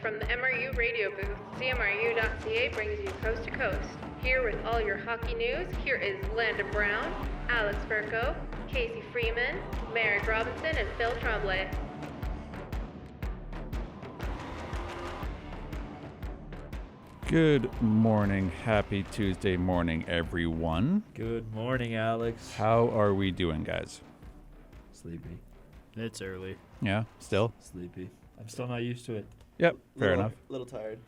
From the MRU radio booth, CMRU.ca brings you coast to coast. Here with all your hockey news, here is Landon Brown, Alex Burko, Casey Freeman, Merrick Robinson, and Phil Tremblay. Good morning. Happy Tuesday morning, everyone. Good morning, Alex. How are we doing, guys? Sleepy. It's early. Yeah, still? Sleepy. I'm still not used to it. Yep, fair enough. A little tired.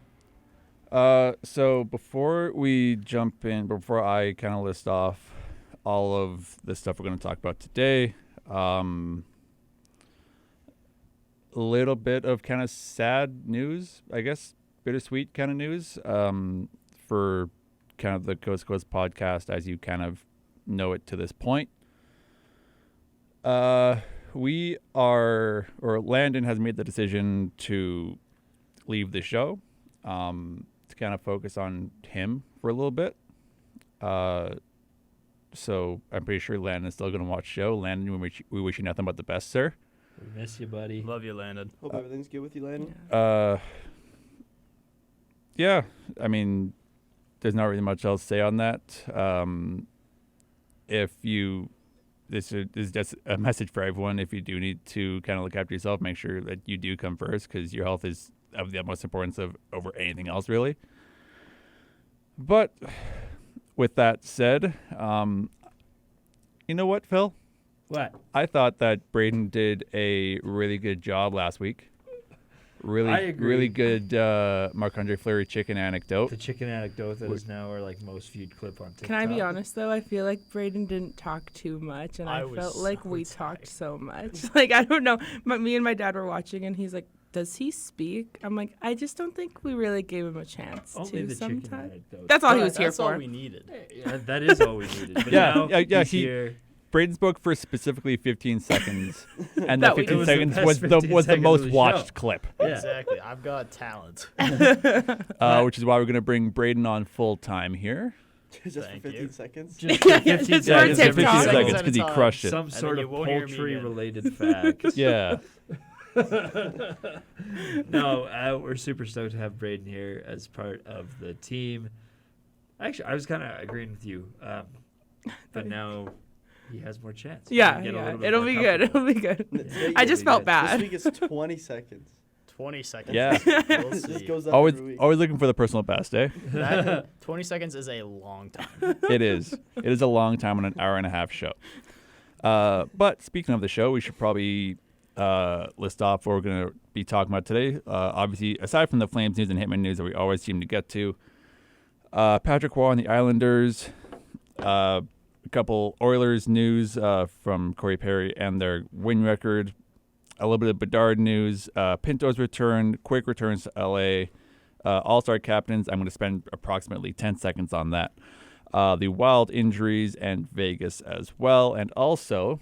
So before we jump in, before I kind of list off all of the stuff we're going to talk about today, a little bit of kind of sad news, I guess, bittersweet kind of news for kind of the Coast to Coast podcast as you kind of know it to this point. Landon has made the decision to leave the show to kind of focus on him for a little bit. So I'm pretty sure Landon's still going to watch the show. Landon, we wish you nothing but the best, sir. We miss you, buddy. Love you, Landon. Hope everything's good with you, Landon. Yeah, I mean, there's not really much else to say on that. This is just a message for everyone. If you do need to kind of look after yourself, make sure that you do come first, because your health is of the utmost importance over anything else, really. But with that said, you know what, Phil? What? I thought that Braden did a really good job last week. Really good Marc-Andre Fleury chicken anecdote. The chicken anecdote that is now our most viewed clip on TikTok. Can I be honest though? I feel like Braden didn't talk too much, and I felt like we talked so much. Like, I don't know. Me and my dad were watching, and he's like, "Does he speak?" I'm like, I just don't think we really gave him a chance Only to. the chicken Sometimes anecdote. that's all he was here That's for. all we needed. Yeah, that is all we needed. But Yeah, now yeah, he's here. Braden spoke for specifically 15 seconds, and That the was 15 the seconds best was 15 the seconds most of the watched show. clip, Yeah. Exactly. I've got talent. which is why we're going to bring Braden on full time here. Just for Thank 15 you. seconds. Just for 15 Just for seconds. just 15 TikTok. seconds At a because he time. crushed it. Some sort you of won't hear me poultry-related fact. Yeah. No, we're super stoked to have Braden here as part of the team. Actually, I was kind of agreeing with you, but now he has more chance. Yeah, We get a yeah. little bit It'll more be good. comfortable. It'll be good. This I just felt This bad. week is 20 seconds. 20 seconds. Yeah. We'll This see. goes up Always every week. looking for the personal best, eh? 20 seconds is a long time. It is. It is a long time on an hour and a half show. But speaking of the show, we should probably list off what we're going to be talking about today. Obviously, aside from the Flames news and Hitmen news that we always seem to get to, Patrick Roy and the Islanders, a couple Oilers news from Corey Perry and their win record, a little bit of Bedard news, Pinto's return, quick returns to LA, All-Star captains. I'm going to spend approximately 10 seconds on that. The Wild injuries and Vegas as well, and also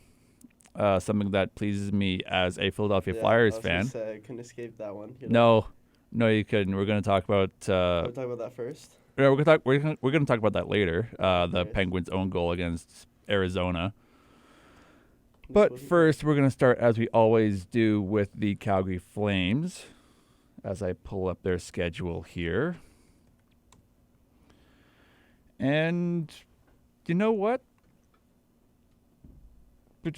something that pleases me as a Philadelphia Flyers fan. I couldn't escape that one. No, you couldn't. We're going to talk about. We'll talk about that first. No, we're going to talk about that later. The Okay. Penguins' own goal against Arizona. But first, we're going to start, as we always do, with the Calgary Flames, as I pull up their schedule here. And you know what? What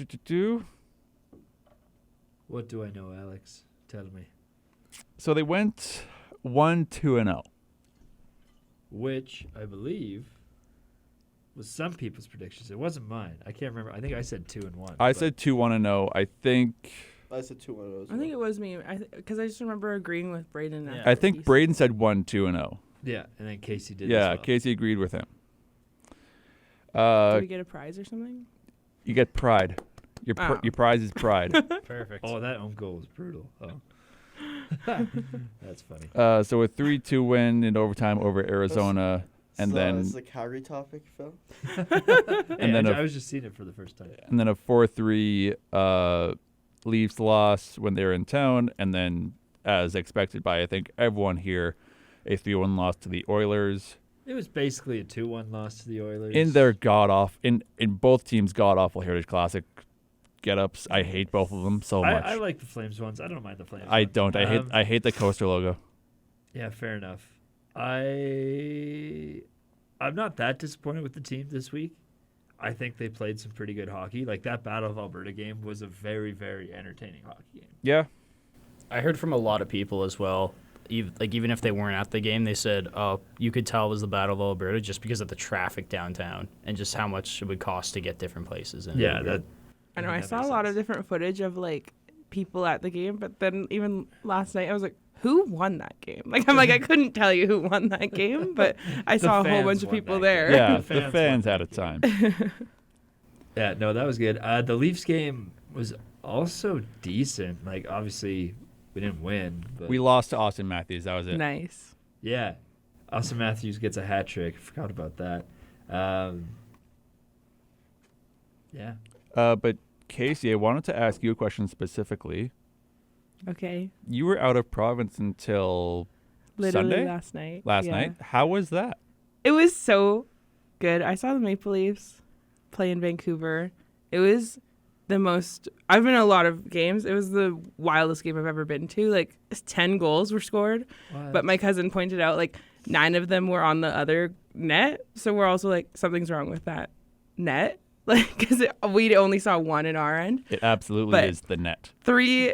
do I know, Alex? Tell me. So they went 1-2-0. Which I believe was some people's predictions. It wasn't mine. I can't remember. I think I said 2-1. I said 2-1-0. I think I said 2-1. I think it was me, because I just remember agreeing with Braden. Yeah. after I think he Braden said 1-2-0. Yeah, and then Casey did. Yeah, as well. Casey agreed with him. said, "Did we get a prize or something?" You get pride. Your prize is pride. Perfect. Oh, that own goal was brutal. Oh, that's funny. So a 3-2 win in overtime over Arizona, and then This is a Calgary topic, Phil. and then I was just seeing it for the first time. and then a 4-3 Leafs loss when they were in town, and then, as expected by I think everyone here, a 3-1 loss to the Oilers. It was basically a 2-1 loss to the Oilers. In their in both teams god awful Heritage Classic get-ups. I hate both of them so much. I like the Flames ones. I don't mind the Flames I ones. don't. I hate the coaster logo. Yeah, fair enough. I'm not that disappointed with the team this week. I think they played some pretty good hockey. Like that Battle of Alberta game was a very, very entertaining hockey game. Yeah. I heard from a lot of people as well. Even if they weren't at the game, they said, "Oh, you could tell it was the Battle of Alberta just because of the traffic downtown and just how much it would cost to get different places." In Yeah, that. I know. I that saw a makes lot of sense. different footage of like people at the game, but then even last night I was like, who won that game? Like, I'm like, I couldn't tell you who won that game, but I saw a whole fans bunch of won people that there. game. Yeah, The the fans fans won had a that time. Yeah, no, that was good. The Leafs game was also decent. Like, obviously, we didn't win, but We lost to Austin Matthews. That was it. Nice. yeah, Austin Matthews gets a hat trick. Forgot about that. Yeah. But Casey, I wanted to ask you a question specifically. Okay. You were out of province until Literally Sunday? last night. Last Yeah. night. How was that? It was so good. I saw the Maple Leafs play in Vancouver. It was the most. I've been in a lot of games. It was the wildest game I've ever been to. Like 10 goals were scored, but my cousin pointed out like 9 of them were on the other net. So we're also like something's wrong with that net, like because we only saw one in our end. It absolutely But- is the net. Three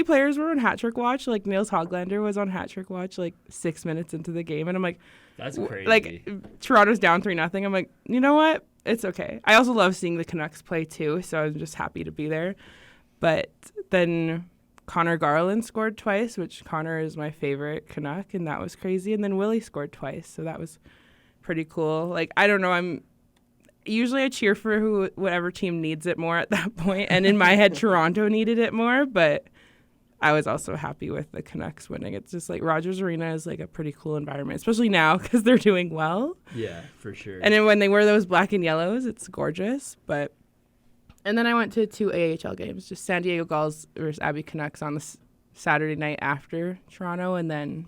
players were on hat trick watch. Like Niels Hoglander was on hat trick watch like 6 minutes into the game, and I'm like, That's crazy. like Toronto's down 3-0. I'm like, you know what? It's okay. I also love seeing the Canucks play too, so I'm just happy to be there. But then Connor Garland scored twice, which Connor is my favorite Canuck, and that was crazy. And then Willie scored twice, so that was pretty cool. Like, I don't know, usually I cheer for whatever team needs it more at that point, and in my head Toronto needed it more, but I was also happy with the Canucks winning. It's just like Rogers Arena is like a pretty cool environment, especially now because they're doing well. yeah, for sure. And then when they wear those black and yellows, it's gorgeous. And then I went to 2 AHL games, just San Diego Gulls versus Abbey Canucks on the Saturday night after Toronto, and then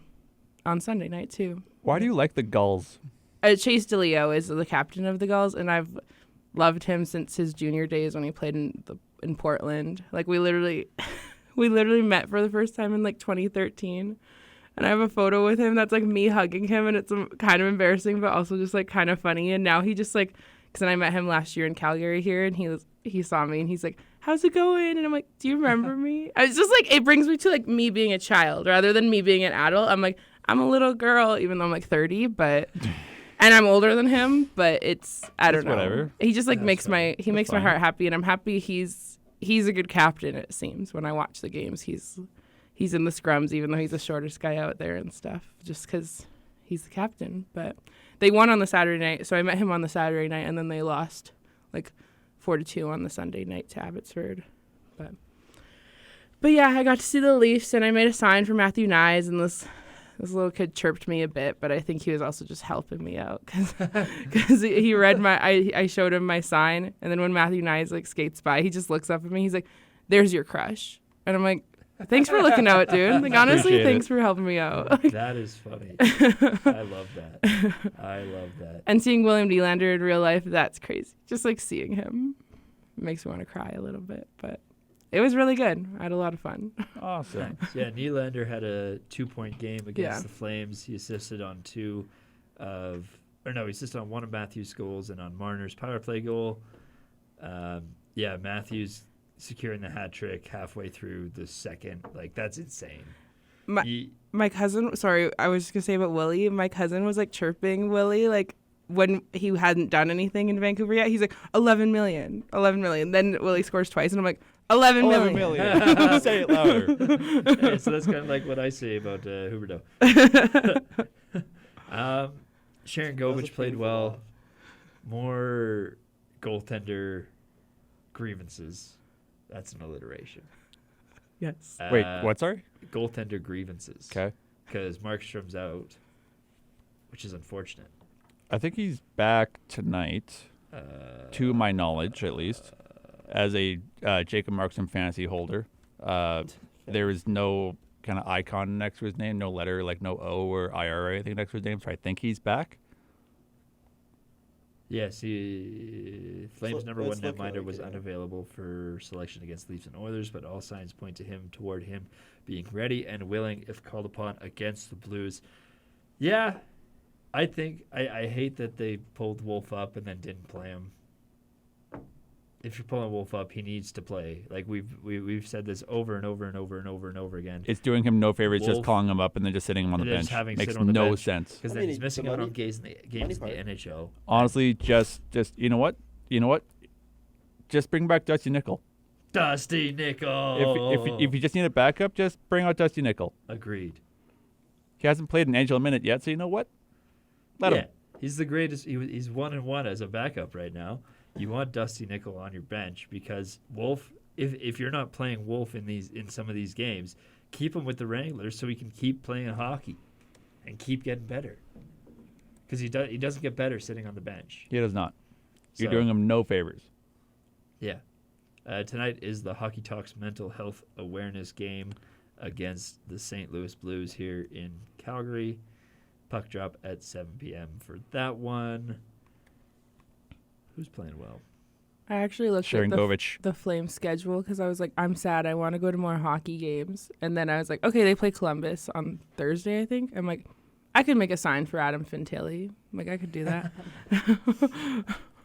on Sunday night too. Why do you like the Gulls? Chase DeLeo is the captain of the Gulls, and I've loved him since his junior days when he played in Portland. Like we literally met for the first time in like 2013. And I have a photo with him that's like me hugging him, and it's kind of embarrassing, but also just like kind of funny. And now he just like, because then I met him last year in Calgary here, and he saw me and he's like, "How's it going?" And I'm like, "Do you remember me?" It's just like it brings me to like me being a child rather than me being an adult. I'm like, I'm a little girl, even though I'm like 30, but and I'm older than him. But I don't know. Whatever. He just like That's makes fine. my heart happy, and I'm happy he's a good captain. It seems when I watch the games, he's in the scrums, even though he's the shortest guy out there and stuff, just because he's the captain. But they won on the Saturday night, so I met him on the Saturday night, and then they lost like 4-2 on the Sunday night to Abbotsford. But yeah, I got to see the Leafs, and I made a sign for Matthew Nyes, and this little kid chirped me a bit, but I think he was also just helping me out because he read I showed him my sign, and then when Matthew Nyes like skates by, he just looks up at me. He's like, "There's your crush," and I'm like, "Thanks for looking out, dude. Like honestly, Appreciate thanks it. for helping me out." That is funny. I love that. I love that. And seeing William Nylander in real life, that's crazy. Just like seeing him makes me want to cry a little bit, but it was really good. I had a lot of fun. Awesome. Nice. Yeah, Nylander had a 2-point game against Yeah. the Flames. He assisted on he assisted on one of Matthews' goals and on Marner's power play goal. Yeah, Matthews securing the hat trick halfway through the second. Like, that's insane. My cousin, sorry, I was just going to say about Willie. My cousin was like chirping Willie, like when he hadn't done anything in Vancouver yet. He's like, 11 million. Then Willie scores twice, and I'm like, 11 11 million. million. Say it louder. Yeah, so that's kind of like what I say about Huberdeau. Sharon That was a Govich played painful well. loss. More goaltender grievances. That's an alliteration. Yes. Wait, what? Sorry. Goaltender grievances. Okay. Because Markstrom's out, which is unfortunate. I think he's back tonight, to my knowledge, at least, as a Jacob Markstrom fantasy holder. There is no kind of icon next to his name, no letter, like no O or IR or anything next to his name, so I think he's back. Yes, Flames So number it's one looking netminder like was it. unavailable for selection against Leafs and Oilers, but all signs point toward him being ready and willing if called upon against the Blues. Yeah, I think I hate that they pulled Wolf up and then didn't play him. If you're pulling Wolf up, he needs to play. Like we've said this over and over and over and over and over again. It's doing him no favors just Wolf- calling him up and then just sitting him on the and then bench. just having him Makes sit on the no bench. sense. Because I then mean, he's the missing out on money- games in the part. NHL. Honestly, just you know what? Just bring back Dusty Nickel. Dusty Nickel. If you just need a backup, just bring out Dusty Nickel. Agreed. He hasn't played an NHL minute yet, so you know what? Let him. He's the greatest. He's 1-1 as a backup right now. You want Dusty Nickel on your bench because Wolf. If you're not playing Wolf in some of these games, keep him with the Wranglers so he can keep playing hockey and keep getting better. Because he doesn't get better sitting on the bench. He does not. You're So, doing him no favors. Yeah. Tonight is the Hockey Talks mental health awareness game against the St. Louis Blues here in Calgary. Puck drop at 7 p.m. for that one. Who's playing well? I actually looked at Sharangovich. the Flames schedule because I was like, I'm sad. I want to go to more hockey games. And then I was like, okay, they play Columbus on Thursday, I think. I'm like, I could make a sign for Adam Fantilli. I'm like, I could do that.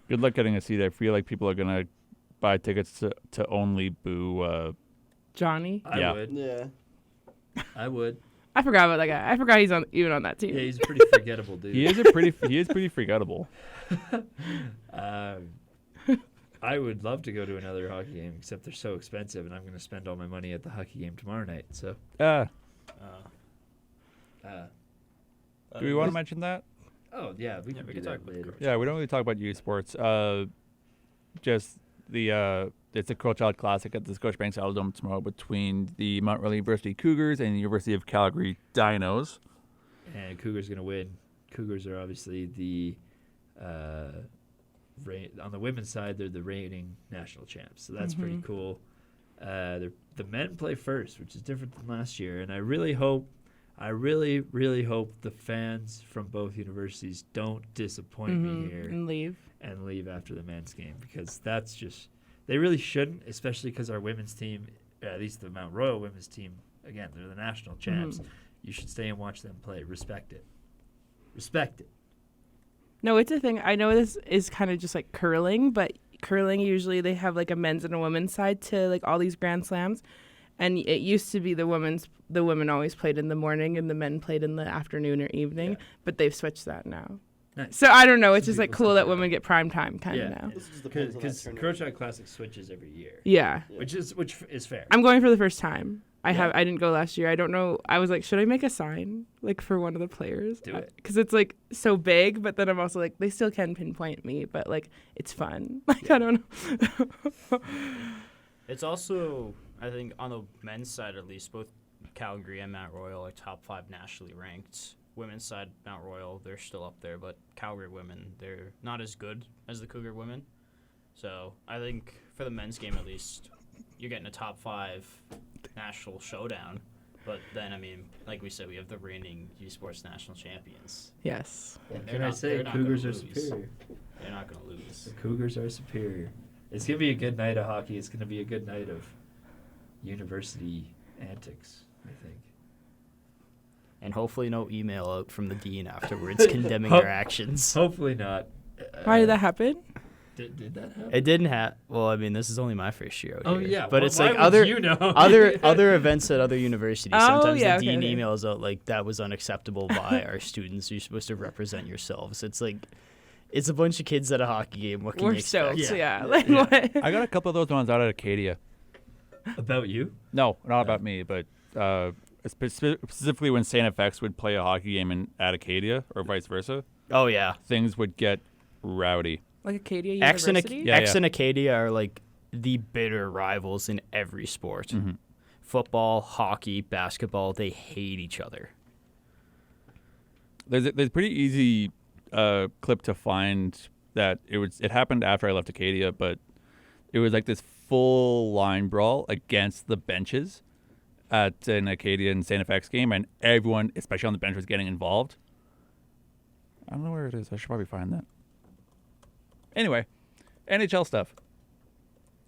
Good luck getting a seat. I feel like people are gonna buy tickets to only boo. Johnny. Yeah. I would. Yeah. I would. I forgot about that guy. I forgot he's even on that team. Yeah, he's a pretty forgettable dude. He is pretty forgettable. I would love to go to another hockey game, except they're so expensive, and I'm going to spend all my money at the hockey game tomorrow night. So, Do we want to mention that? oh yeah, we can we do can that talk about later. Yeah, we don't really talk about USports. Just it's a Curl Child Classic at the Scotiabank Saddledome tomorrow between the Mount Royal University Cougars and the University of Calgary Dinos. And Cougars going to win. Cougars are obviously the on the women's side, they're the reigning national champs, so that's pretty cool. The men play first, which is different than last year, and I really hope the fans from both universities don't disappoint me here And leave. and leave after the men's game, because that's just, they really shouldn't, especially because our women's team, at least the Mount Royal women's team, again, they're the national champs. You should stay and watch them play. Respect it. No, it's a thing. I know this is kind of just like curling, but curling usually they have like a men's and a women's side to like all these Grand Slams. And it used to be the women always played in the morning and the men played in the afternoon or evening, but they've switched that now. Nice. So I don't know. It's Some just like people cool say that that. women get prime time kind of now. This just depends on that Because tournament. Crow Child Classic switches every year, Yeah. which is fair. I'm going for the first time. Yeah. I didn't go last year. I don't know. I was like, should I make a sign like for one of the players? Do it. Because it's like so big, but then I'm also like, they still can pinpoint me, but like it's fun. Like I don't know. It's also, I think, on the men's side at least, both Calgary and Mount Royal are top 5 nationally ranked. Women's side, Mount Royal, they're still up there, but Calgary women, they're not as good as the Cougar women. So I think for the men's game at least, you're getting a top 5 national showdown. But then, I mean, like we said, we have the reigning USports national champions. Yes. What They're can I not- say? they're not Cougars gonna are lose. superior. They're not going to lose. The Cougars are superior. It's going to be a good night of hockey. It's going to be a good night of university antics, I think. And hopefully no email out from the dean afterwards condemning their actions. Hopefully not. Why did that happen? Did that happen? It didn't have. Well, I mean, this is only my first year out Oh, here. yeah. But Well, it's why like would other you know? other events at other universities. Oh, Sometimes yeah, the okay, dean okay. emails out like that was unacceptable by our students. You're supposed to represent yourselves. It's like it's a bunch of kids at a hockey game. What can We're you expect? stoked. Yeah. Yeah. Like Yeah. what? I got a couple of those ones out at Acadia. About you? No, not about me, but specifically when Santa FX would play a hockey game at Acadia or vice versa, Oh yeah. things would get rowdy. Like Acadia X and, University? Yeah, X yeah. and Acadia are like the bitter rivals in every sport. Mm-hmm. Football, hockey, basketball, they hate each other. There's a pretty easy clip to find that it happened after I left Acadia, but it was like this full line brawl against the benches at an Acadia and Santa FX game, and everyone, especially on the bench, was getting involved. I don't know where it is. I should probably find that. Anyway, NHL stuff.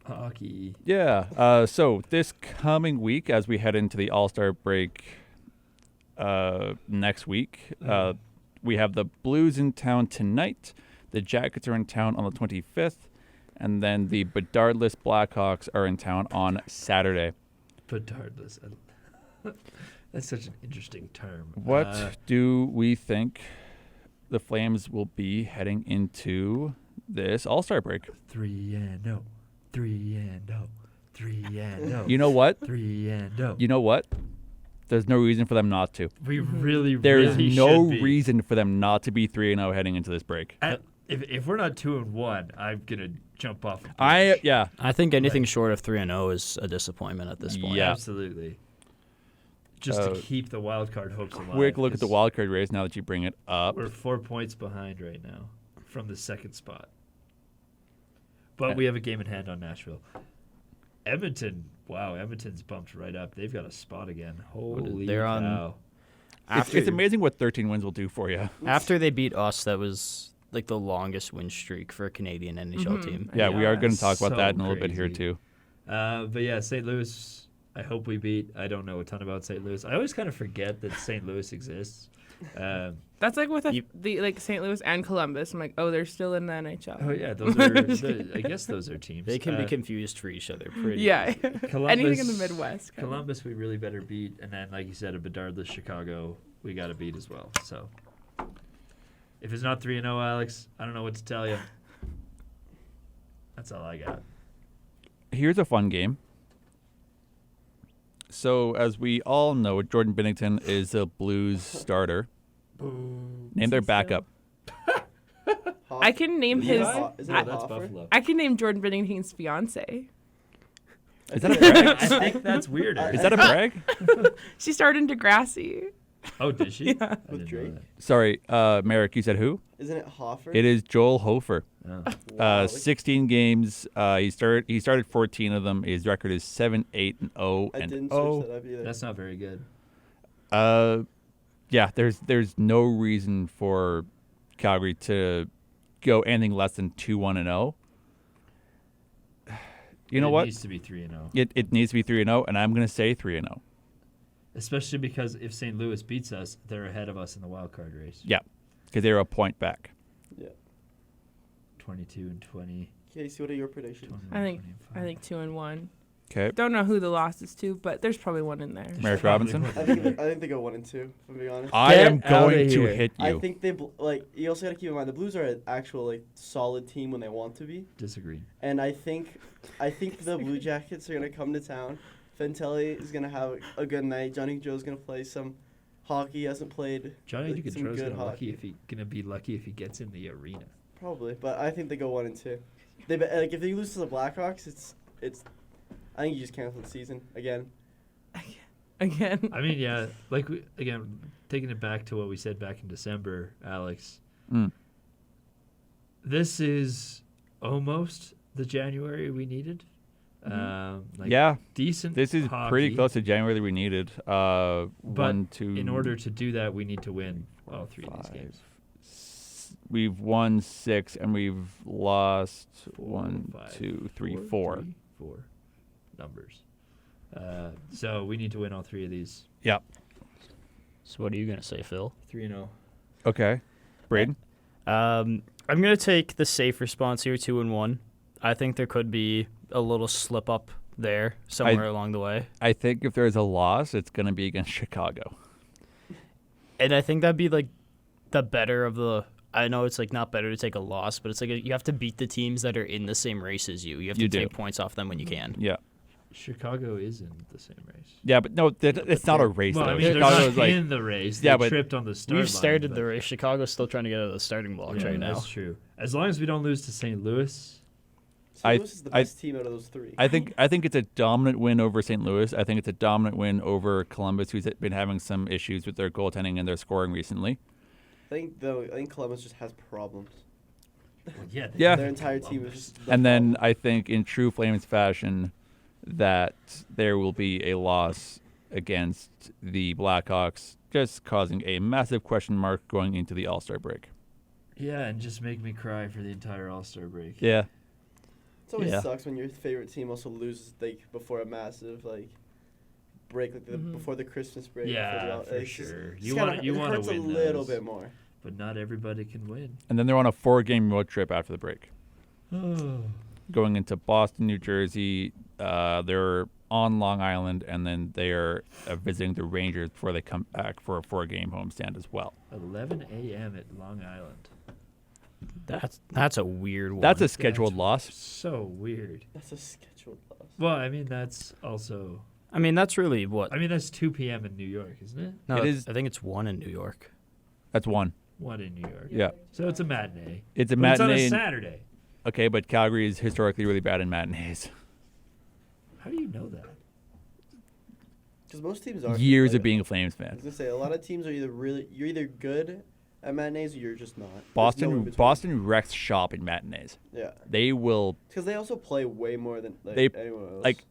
Hockey. Yeah. So this coming week, as we head into the All-Star break next week, we have the Blues in town tonight. The Jackets are in town on the 25th. And then the Bedardless Blackhawks are in town on Saturday. Bedardless. That's such an interesting term. What do we think the Flames will be heading into this All-Star break? 3-0. 3-0. 3-0. You know what? 3-0. You know what? There's no reason for them not to. We really, There's really no should be. reason for them not to be 3-0 heading into this break. If we're not 2-1, I'm gonna jump off. I think anything short of 3-0 is a disappointment at this point. Yeah. Absolutely. Just to keep the wild card hopes alive. quick look at the wild card race now that you bring it up. We're 4 points behind right now from the second spot, but we have a game in hand on Nashville. Edmonton, wow, Edmonton's bumped right up. They've got a spot again. Holy They're on- cow! It's amazing what 13 wins will do for you. After they beat us, that was like the longest win streak for a Canadian NHL team. Yeah, we are going to that's talk about that in a so little bit here crazy. too. But yeah, St. Louis. I hope we beat. I don't know a ton about St. Louis. I always kind of forget that St. Louis exists. That's like with the St. Louis and Columbus. I'm like, oh, they're still in the NHL. Oh yeah, those are. I guess those are teams. They can be confused for each other pretty Yeah. Columbus, Anything in the Midwest. kind of. Columbus, we really better beat, and then like you said, a Bedardless Chicago, we got to beat as well. So if it's not 3-0, Alex, I don't know what to tell you. That's all I got. Here's a fun game. So, as we all know, Jordan Binnington is a Blues starter. Name their backup. I can name his. Is No, it that's Hoffer? Buffalo. I can name Jordan Binnington's fiance. Is that a brag? I think that's weirder. Is that a brag? She starred in Degrassi. Oh, did she? Yeah. I With didn't know Drake? Sorry, Merrick, you said who? Isn't it Hoffer? It is Joel Hofer. that. Oh. Wow, 16 games. He started 14 of them. His record is 7-8-0 I and didn't 0. search that up either. That's not very good. Yeah, there's no reason for Calgary to go anything less than 2-1-0. You know it what? needs to be 3-0. It needs to be 3-0, and I'm going to say 3-0. Especially because if St. Louis beats us, they're ahead of us in the wild card race. Yeah, because they're a point back. Yeah. 22-20. Casey, what are your predictions? 21, I think 2-1. Okay. Don't know who the loss is to, but there's probably one in there. Merrick Robinson? I think they go 1-2. If I'm being honest. I am Get outta going to here. hit I you. think they you also got to keep in mind the Blues are an actual solid team when they want to be, Disagree. and I think the Blue Jackets are gonna come to town. Fantelli is gonna have a good night. Johnny Joe's gonna play some hockey. He hasn't played Johnny some DiCatro's good hockey. gonna be lucky if he gets in the arena. Probably, but I think they go 1-2. If they lose to the Blackhawks, it's. I think you just cancel the season again. Again. I mean, yeah, again, taking it back to what we said back in December, Alex. Mm. This is almost the January we needed. Yeah, decent. this is pretty hockey, close to January that we needed. But 1, 2. in order to do that, we need to win all three of these games. We've won 6 and we've lost 4, 1, 5, 2, 3, 4. 4 numbers. So we need to win all three of these. Yep. So what are you going to say, Phil? 3-0. Okay. Braden? I'm going to take the safe response here, 2-1. I think there could be a little slip up there somewhere along the way. I think if there's a loss, it's going to be against Chicago. And I think that'd be like the better of the. I know it's like not better to take a loss, but it's like you have to beat the teams that are in the same race as you. You have to take points off them when you can. Yeah. Chicago is in the same race. Yeah, but no, it's not a race, Well, though. I mean, they're Chicago's not in the race. Yeah, They but tripped on the start We've line, started but- the race. Chicago's still trying to get out of the starting blocks right now. That's true. As long as we don't lose to St. Louis. St. Louis is the best team out of those three. I think it's a dominant win over St. Louis. I think it's a dominant win over Columbus, who's been having some issues with their goaltending and their scoring recently. I think Columbus just has problems. Well, yeah. Yeah. Their entire team is just. And then I think in true Flames fashion that there will be a loss against the Blackhawks, just causing a massive question mark going into the All-Star break. Yeah, and just make me cry for the entire All-Star break. Yeah. It always Yeah. sucks when your favorite team also loses like before a massive break, before the Christmas break. Yeah, for it's just- sure. it's You kinda- want to it hurts win a little those, bit more. but not everybody can win. And then they're on a 4-game road trip after the break. Going into Boston, New Jersey. They're on Long Island, and then they are visiting the Rangers before they come back for a 4-game homestand as well. 11 a.m. at Long Island. That's a weird one. That's a scheduled loss. So weird. That's a scheduled loss. Well, I mean, that's also. I mean, that's really what. I mean, that's 2 p.m. in New York, isn't it? No, It is- I think it's 1 in New York. That's 1. 1 in New York. Yeah. So it's a matinee. It's a But it's on matinee. a and- Saturday. Okay, but Calgary is historically really bad in matinees. How do you know that? Because most teams are. Years like, of being a Flames I fan. was gonna say a lot of teams are you're either good at matinees or you're just not. There's no in Boston between. wrecks shop in matinees. Yeah. They will. Because they also play way more than They- anyone else. like,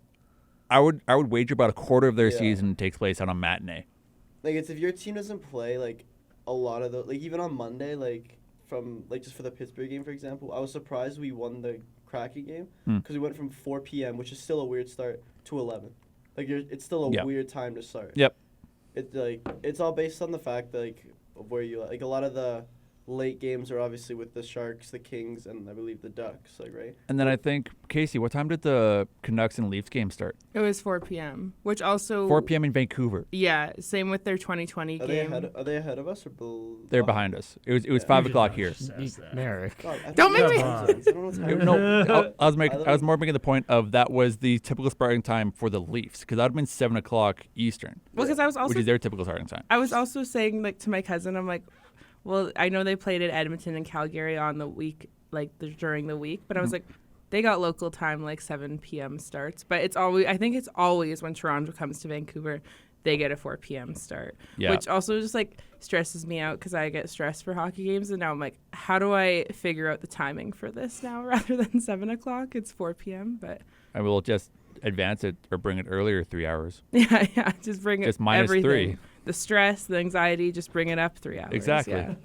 I would wager about a quarter of their Yeah. season takes place on a matinee. it's if your team doesn't play a lot of the even on Monday from just for the Pittsburgh game for example, I was surprised we won the Kraken game because we went from 4 p.m. which is still a weird start to 11. It's still a Yeah. weird time to start. Yep. It's all based on the fact that of where you a lot of the late games are obviously with the Sharks, the Kings, and I believe the Ducks. Right. And then I think Casey, what time did the Canucks and Leafs game start? It was 4 p.m., which also 4 p.m. in Vancouver. Yeah, same with their 2020 Are game. they ahead of us or They're behind us. It was Yeah. 5 You o'clock just here. assess that. Merrick. Don't make me- I don't know what's happening. No, I was I more making the point of that was the typical starting time for the Leafs because that would have been 7 o'clock Eastern, Well, because I was also which is their typical starting time. I was also saying to my cousin, I'm like, well, I know they played at Edmonton and Calgary on the week, during the week, but I was like, they got local time 7 p.m. starts. But I think it's always when Toronto comes to Vancouver, they get a 4 p.m. start, Yeah. which also just stresses me out because I get stressed for hockey games, and now I'm like, how do I figure out the timing for this now rather than 7 o'clock? It's 4 p.m. But I will just advance it or bring it earlier 3 hours. yeah, just bring Just it minus everything. 3. The stress, the anxiety, just bring it up 3 hours. Exactly. Yeah.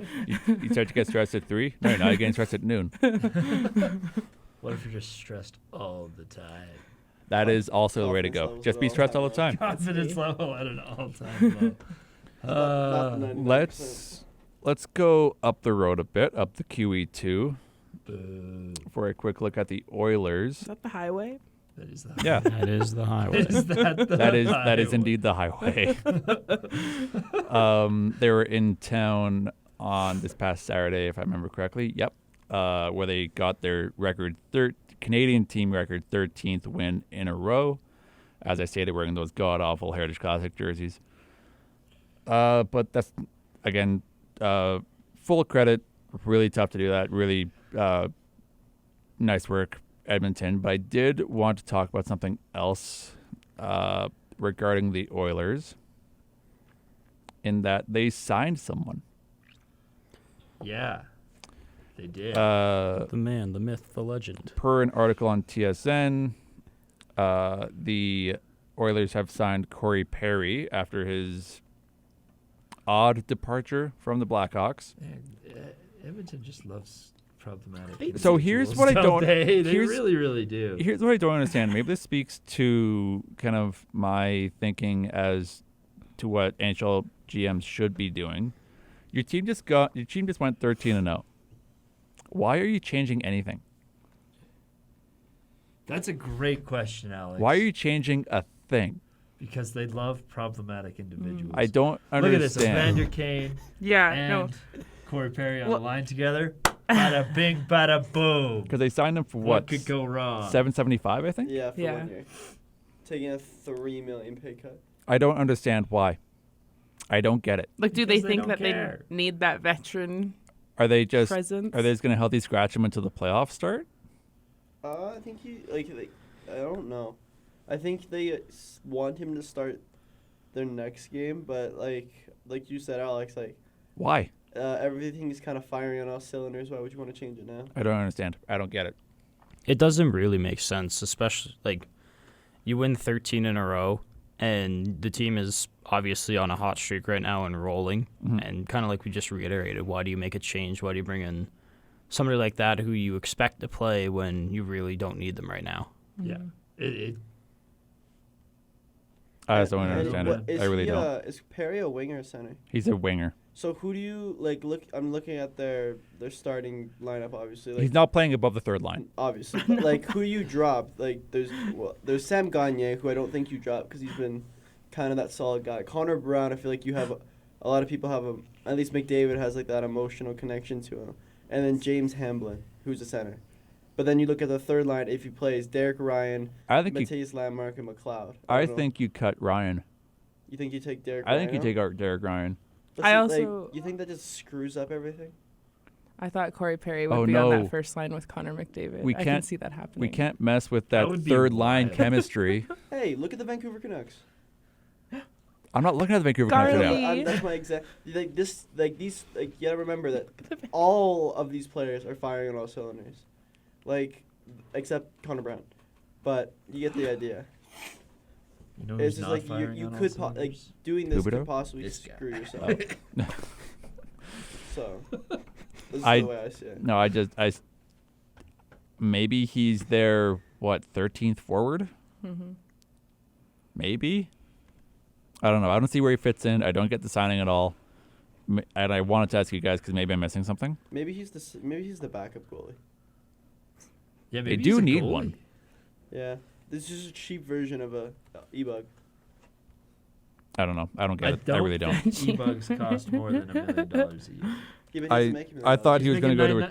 You start to get stressed at 3. No, you're not. You're getting stressed at noon. What if you're just stressed all the time? That is also the way to Confidence go. levels Just at be all stressed all the time. time. Confidence level at an all-time low. Not the 99%. Let's go up the road a bit, up the QE2, Boo. for a quick look at the Oilers. Is that the highway? That is the Yeah. That is the highway. Is that the That is highway? indeed the highway. They were in town on this past Saturday, if I remember correctly. Yep, where they got their Canadian team record 13th win in a row. As I stated, wearing those god awful Heritage Classic jerseys. But that's again full credit. Really tough to do that. Really nice work, Edmonton. But I did want to talk about something else regarding the Oilers, in that they signed someone. Yeah, they did. The man, the myth, the legend. Per an article on TSN, the Oilers have signed Corey Perry after his odd departure from the Blackhawks. Man, Edmonton just loves problematic. So here's individuals, what I don't- They here's- really, really do. Here's what I don't understand. Maybe this speaks to kind of my thinking as to what NHL GMs should be doing. Your team just went 13-0. Why are you changing anything? That's a great question, Alex. Why are you changing a thing? Because they love problematic individuals. I don't Look at this: understand. Evander Kane Yeah, and no. Corey Perry on Well- the line together. Bada bing, bada boom. Because they signed him for What what? could go wrong? $775, I think. Yeah, for Yeah. 1 year. Taking a $3 million pay cut. I don't understand why. I don't get it. Do they Because they think don't that care. they need that veteran Are they just presence? are they just gonna healthy scratch him until the playoffs start? I think I don't know. I think they want him to start their next game, but like you said, Alex, Why? everything is kind of firing on all cylinders. Why would you want to change it now? I don't understand. I don't get it. It doesn't really make sense, especially you win 13 in a row, and the team is obviously on a hot streak right now and rolling. And kind of like we just reiterated, why do you make a change? Why do you bring in somebody like that who you expect to play when you really don't need them right now? Yeah. I just don't understand it. I really don't. Is Perry a winger or center? He's a winger. So who do you look? I'm looking at their starting lineup. Obviously, He's not playing above the third line. Obviously, but who you drop? There's Sam Gagner, who I don't think you drop because he's been kind of that solid guy. Connor Brown, I feel like you have a lot of people have at least McDavid has that emotional connection to him, and then James Hamblin, who's a center. But then you look at the third line. If he plays Derek Ryan, Matthias Landmark, and McLeod. I think you cut Ryan. You think you take Derek? I think you take Derek Ryan. You think that just screws up everything? I thought Corey Perry would be on that first line with Connor McDavid. I can see that happening. We can't mess with that third line chemistry. Hey, look at the Vancouver Canucks. I'm not looking at the Vancouver Canucks right now. That's my exact. You gotta remember that all of these players are firing on all cylinders, except Connor Brown. But you get the idea. You know it's just you could doing this could possibly screw yourself. So this is the way I see it. No, maybe he's their 13th forward. Maybe. I don't know. I don't see where he fits in. I don't get the signing at all. And I wanted to ask you guys because maybe I'm missing something. Maybe he's the backup goalie. Yeah, they do need one. Yeah. This is just a cheap version of a e-bug. I don't know. I don't get it. I really don't. E-bugs cost more than $1 million a year. I thought he was going to go to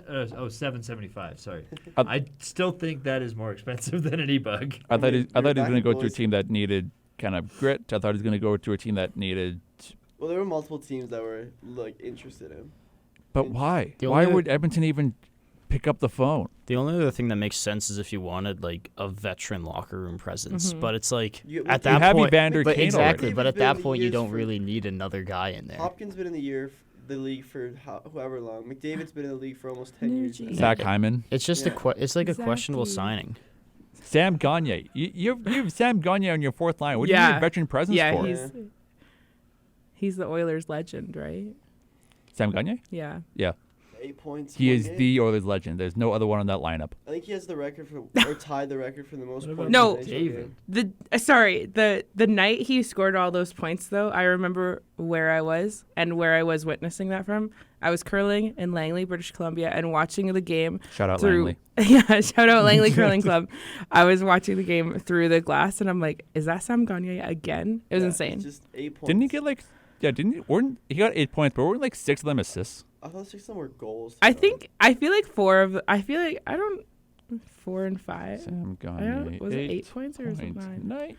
$775. Sorry. I still think that is more expensive than an e-bug. I thought he was going to go to a team that needed kind of grit. I thought he was going to go to a team that needed. Well, there were multiple teams that were interested in. But why? Why would Edmonton even pick up the phone? The only other thing that makes sense is if you wanted a veteran locker room presence, but it's at that point, Evander Kane exactly. already. But at that point, you don't really need another guy in there. Hopkins been in the league for however long. McDavid's been in the league for almost 10 years. Zach Hyman. It's just a questionable signing. Sam Gagner. You have Sam Gagner on your fourth line. What do you need a veteran presence for? He's the Oilers legend, right? Sam Gagner? Yeah. Yeah. 8 points. He is the Oilers legend. There's no other one on that lineup. I think he has the record or tied the record for the most points. No, the night he scored all those points, though, I remember where I was and where I was witnessing that from. I was curling in Langley, British Columbia, and watching the game. Shout out Langley. Yeah, shout out Langley Curling Club. I was watching the game through the glass, and I'm like, is that Sam Gagner again? It was insane. Just 8 points. Didn't he get he got 8 points, but weren't 6 of them assists? I thought 6 of them were goals. I feel like 4 and 5. Sam Gagner. Was it 8 points or was it 9? Night.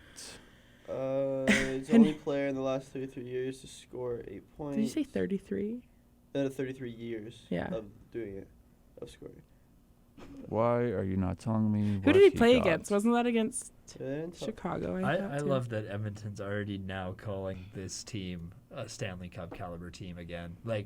He's the only player in the last 33 years to score 8 points. Did you say 33? 33 years of doing it, of scoring. Why are you not telling me? Who did he play against? Wasn't that against Chicago? I love that Edmonton's already now calling this team a Stanley Cup caliber team again. Oh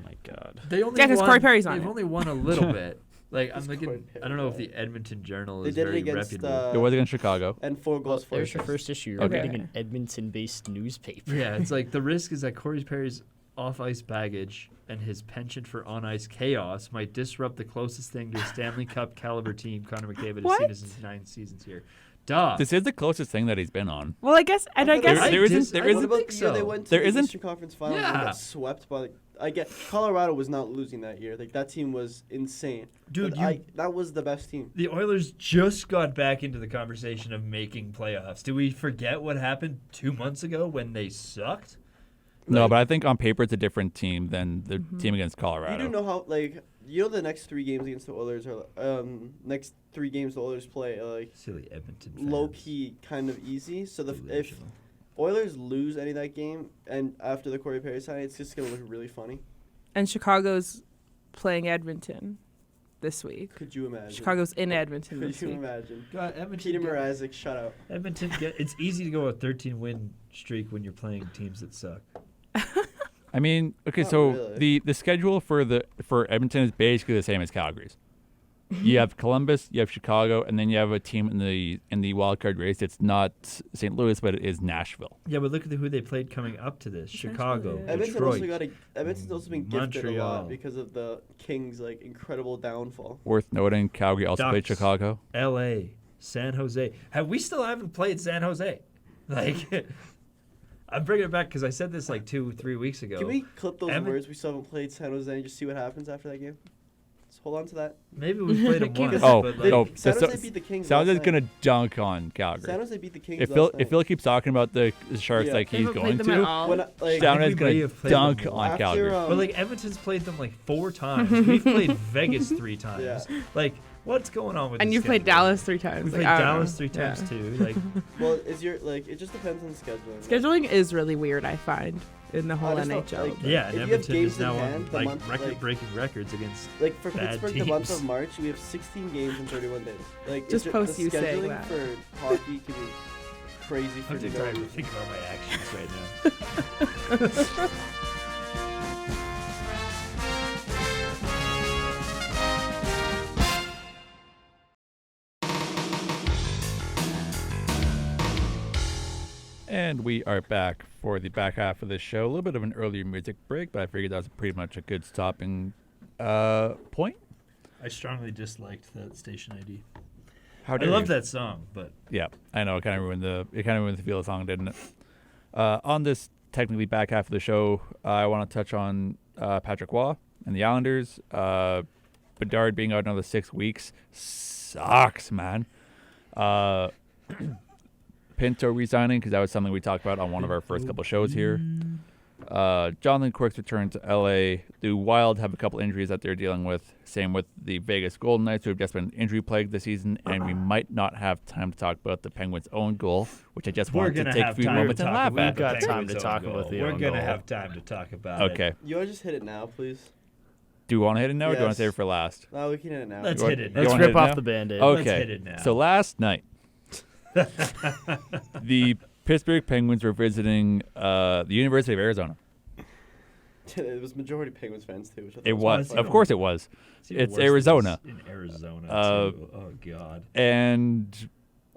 my God. They only because Corey Perry's on it. They've only won a little bit. I'm looking. I don't know if the Edmonton Journal is very reputable. It was against Chicago. And 4 goals. There's your first issue. You're reading an Edmonton-based newspaper. Yeah, it's the risk is that Corey Perry's off-ice baggage and his penchant for on-ice chaos might disrupt the closest thing to a Stanley Cup caliber team Connor McDavid has seen in his 9 seasons here. Duh. This is the closest thing that he's been on. Well, I guess there isn't. What about the year they went to the Eastern Conference Finals and Yeah. got swept by? I get Colorado was not losing that year. That team was insane. Dude, that was the best team. The Oilers just got back into the conversation of making playoffs. Do we forget what happened 2 months ago when they sucked? No, but I think on paper it's a different team than the team against Colorado. You do know how the next 3 games against the Oilers are next 3 games the Oilers play silly Edmonton fans. Low key kind of easy. So if Oilers lose any of that game and after the Corey Perry signing, it's just gonna look really funny. And Chicago's playing Edmonton this week. Could you imagine? Chicago's in Edmonton Could this you week. imagine? God, Edmonton. Peter Mrazek, shut up. Edmonton. It's easy to go a 13-win streak when you're playing teams that suck. I mean, okay, Not so really. the schedule for Edmonton is basically the same as Calgary's. You have Columbus, you have Chicago, and then you have a team in the wild card race. It's not St. Louis, but it is Nashville. Yeah, but look at who they played coming up to this: Chicago, Edmonton Detroit, also been gifted a Montreal. lot because of the Kings' incredible downfall. Worth noting, Calgary also played Ducks. Chicago. L.A., San Jose. We still haven't played San Jose. I'm bringing it back because I said this 2-3 weeks ago. Can we clip those words? We still haven't played San Jose and just see what happens after that game. Just hold on to that. Maybe we played them once. Oh, but no. San Jose beat the Kings. San Jose's last going night. to dunk on Calgary. San Jose beat the Kings. If last Phil night. keeps talking about the Sharks Yeah. like They he's haven't going played them at to, all. When San Jose's we may going have to played dunk them on after, Calgary. But Edmonton's played them 4 times. We've played Vegas 3 times. Yeah. What's going on with And this you've played schedule? Dallas 3 times. We Like, played I don't Dallas know. 3 times Yeah. too. well, it just depends on the scheduling. Scheduling is really weird, I find, in the whole just don't, NHL. yeah, If and you have Edmonton games is in now hand, the on month, record-breaking records against. for bad Pittsburgh, the month teams. of March, we have 16 games in 31 days. Just it's post the you saying scheduling that. for hockey can be crazy for I'm too no tired to reason. think about my actions right now. And we are back for the back half of this show. A little bit of an earlier music break, but I figured that was pretty much a good stopping point. I strongly disliked that station ID. How I dare love you? that song, but Yeah, I know. It kind of ruined the feel of the song, didn't it? On this technically back half of the show, I want to touch on Patrick Waugh and the Islanders. Bedard being out another 6 weeks sucks, man. Pinto resigning, because that was something we talked about on one of our first couple shows here. Jonathan Quick's return to LA. The Wild have a couple injuries that they're dealing with. Same with the Vegas Golden Knights, who have just been injury plagued this season. And we might not have time to talk about the Penguins' own goal, which I just wanted to take a few moments and laugh We've at. got time to talk about the We're own gonna goal. have time to talk about it. Okay. You want to just hit it now, please? Do you want to hit it now, or do you want Yes. to save it for last? No, we can hit it now. Let's You want- hit it. you now. Let's wanna hit rip it off now? the Band-Aid. Okay. Let's hit it now. So last night, the Pittsburgh Penguins were visiting the University of Arizona. It was majority Penguins fans too. Which I thought It was, even of course, it was. even It's worse Arizona. than this in Arizona, Uh, too. Oh God. And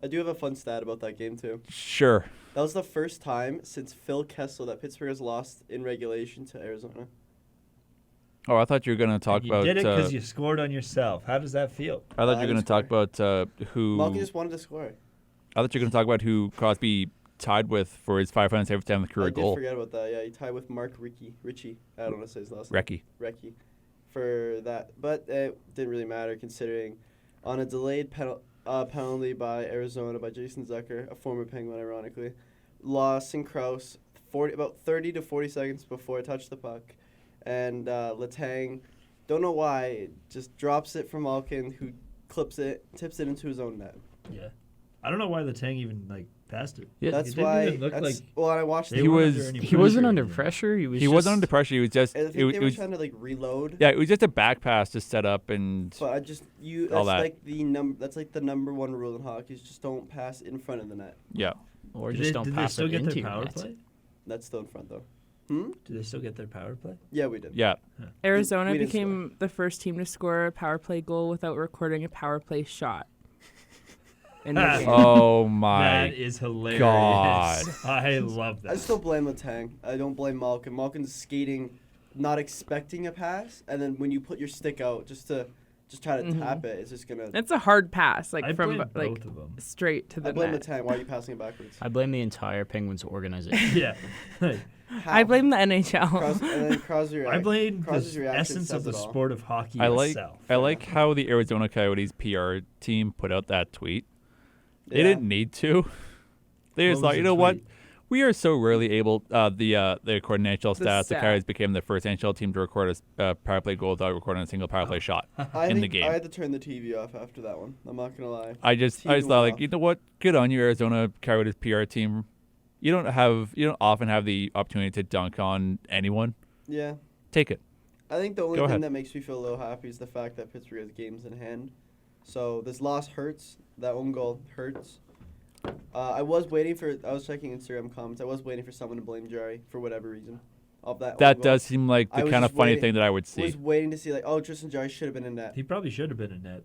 I do have a fun stat about that game too. sure, That was the first time since Phil Kessel that Pittsburgh has lost in regulation to Arizona. oh, I thought you were going to talk You about. did it because you scored on yourself. How does that feel? I thought you were I going to didn't talk about who. Malkin just wanted to score. I thought you were going to talk about who Crosby tied with for his 577th I career did goal. forget about that. Yeah, he tied with Mark Ritchie. I don't know to say his last Recchi. name. For that, but it didn't really matter considering on a delayed penalty by Arizona by Jason Zucker, a former Penguin, ironically, Lawson Krause about 30 to 40 seconds before it touched the puck, and Letang, don't know why, just drops it from Malkin, who clips it, tips it into his own net. Yeah. I don't know why the Tang even passed it. Yeah, That's It didn't why. even look That's, like well, I watched. they He weren't was- under any He wasn't pressure under or anything. pressure. He was. He wasn't under pressure. He was just. I think It they were was. trying to reload. Yeah, it was just a back pass to set up and. But I just all that's that. like that's like the number one rule in hockey is just don't pass in front of the net. Yeah. Or Did just they, don't did pass they still it get into their your power net. play? That's still in front though. Do they still get their power play? Yeah, we did. Yeah. Arizona We didn't became the first team to score a power play goal without recording a power play shot. In the game. Oh my. That is hilarious. God. I love that. I still blame Letang. I don't blame Malkin. Malkin's skating, not expecting a pass, and then when you put your stick out just try to tap it, it's just gonna. It's a hard pass, like I from blame like both of them. straight to the I blame net. Letang. Why are you passing it backwards? I blame the entire Penguins organization. Yeah. I blame the NHL. And then Crosby. I blame Crosby's the reaction essence of says the it all. sport of hockey I itself. like how the Arizona Coyotes PR team put out that tweet. They Yeah. didn't need to. They just What was thought, you the know what? tweet? We are so rarely able. According to NHL The stats, the stat. Coyotes became the first NHL team to record a power play goal without recording a single power play shot I in the think game. I had to turn the TV off after that one. I'm not gonna lie. I just TV thought, like, off. you know what? Good on you, Arizona Coyotes PR team. You don't often have the opportunity to dunk on anyone. Yeah. Take it. I think the only Go thing ahead. that makes me feel a little happy is the fact that Pittsburgh has games in hand. So this loss hurts. That own goal hurts. I was checking Instagram comments. I was waiting for someone to blame Jerry for whatever reason. Of that. That own goal. does seem like I the was kind of just funny waiting- thing that I would I see. was waiting to see Tristan Jerry should have been in net. He probably should have been in net.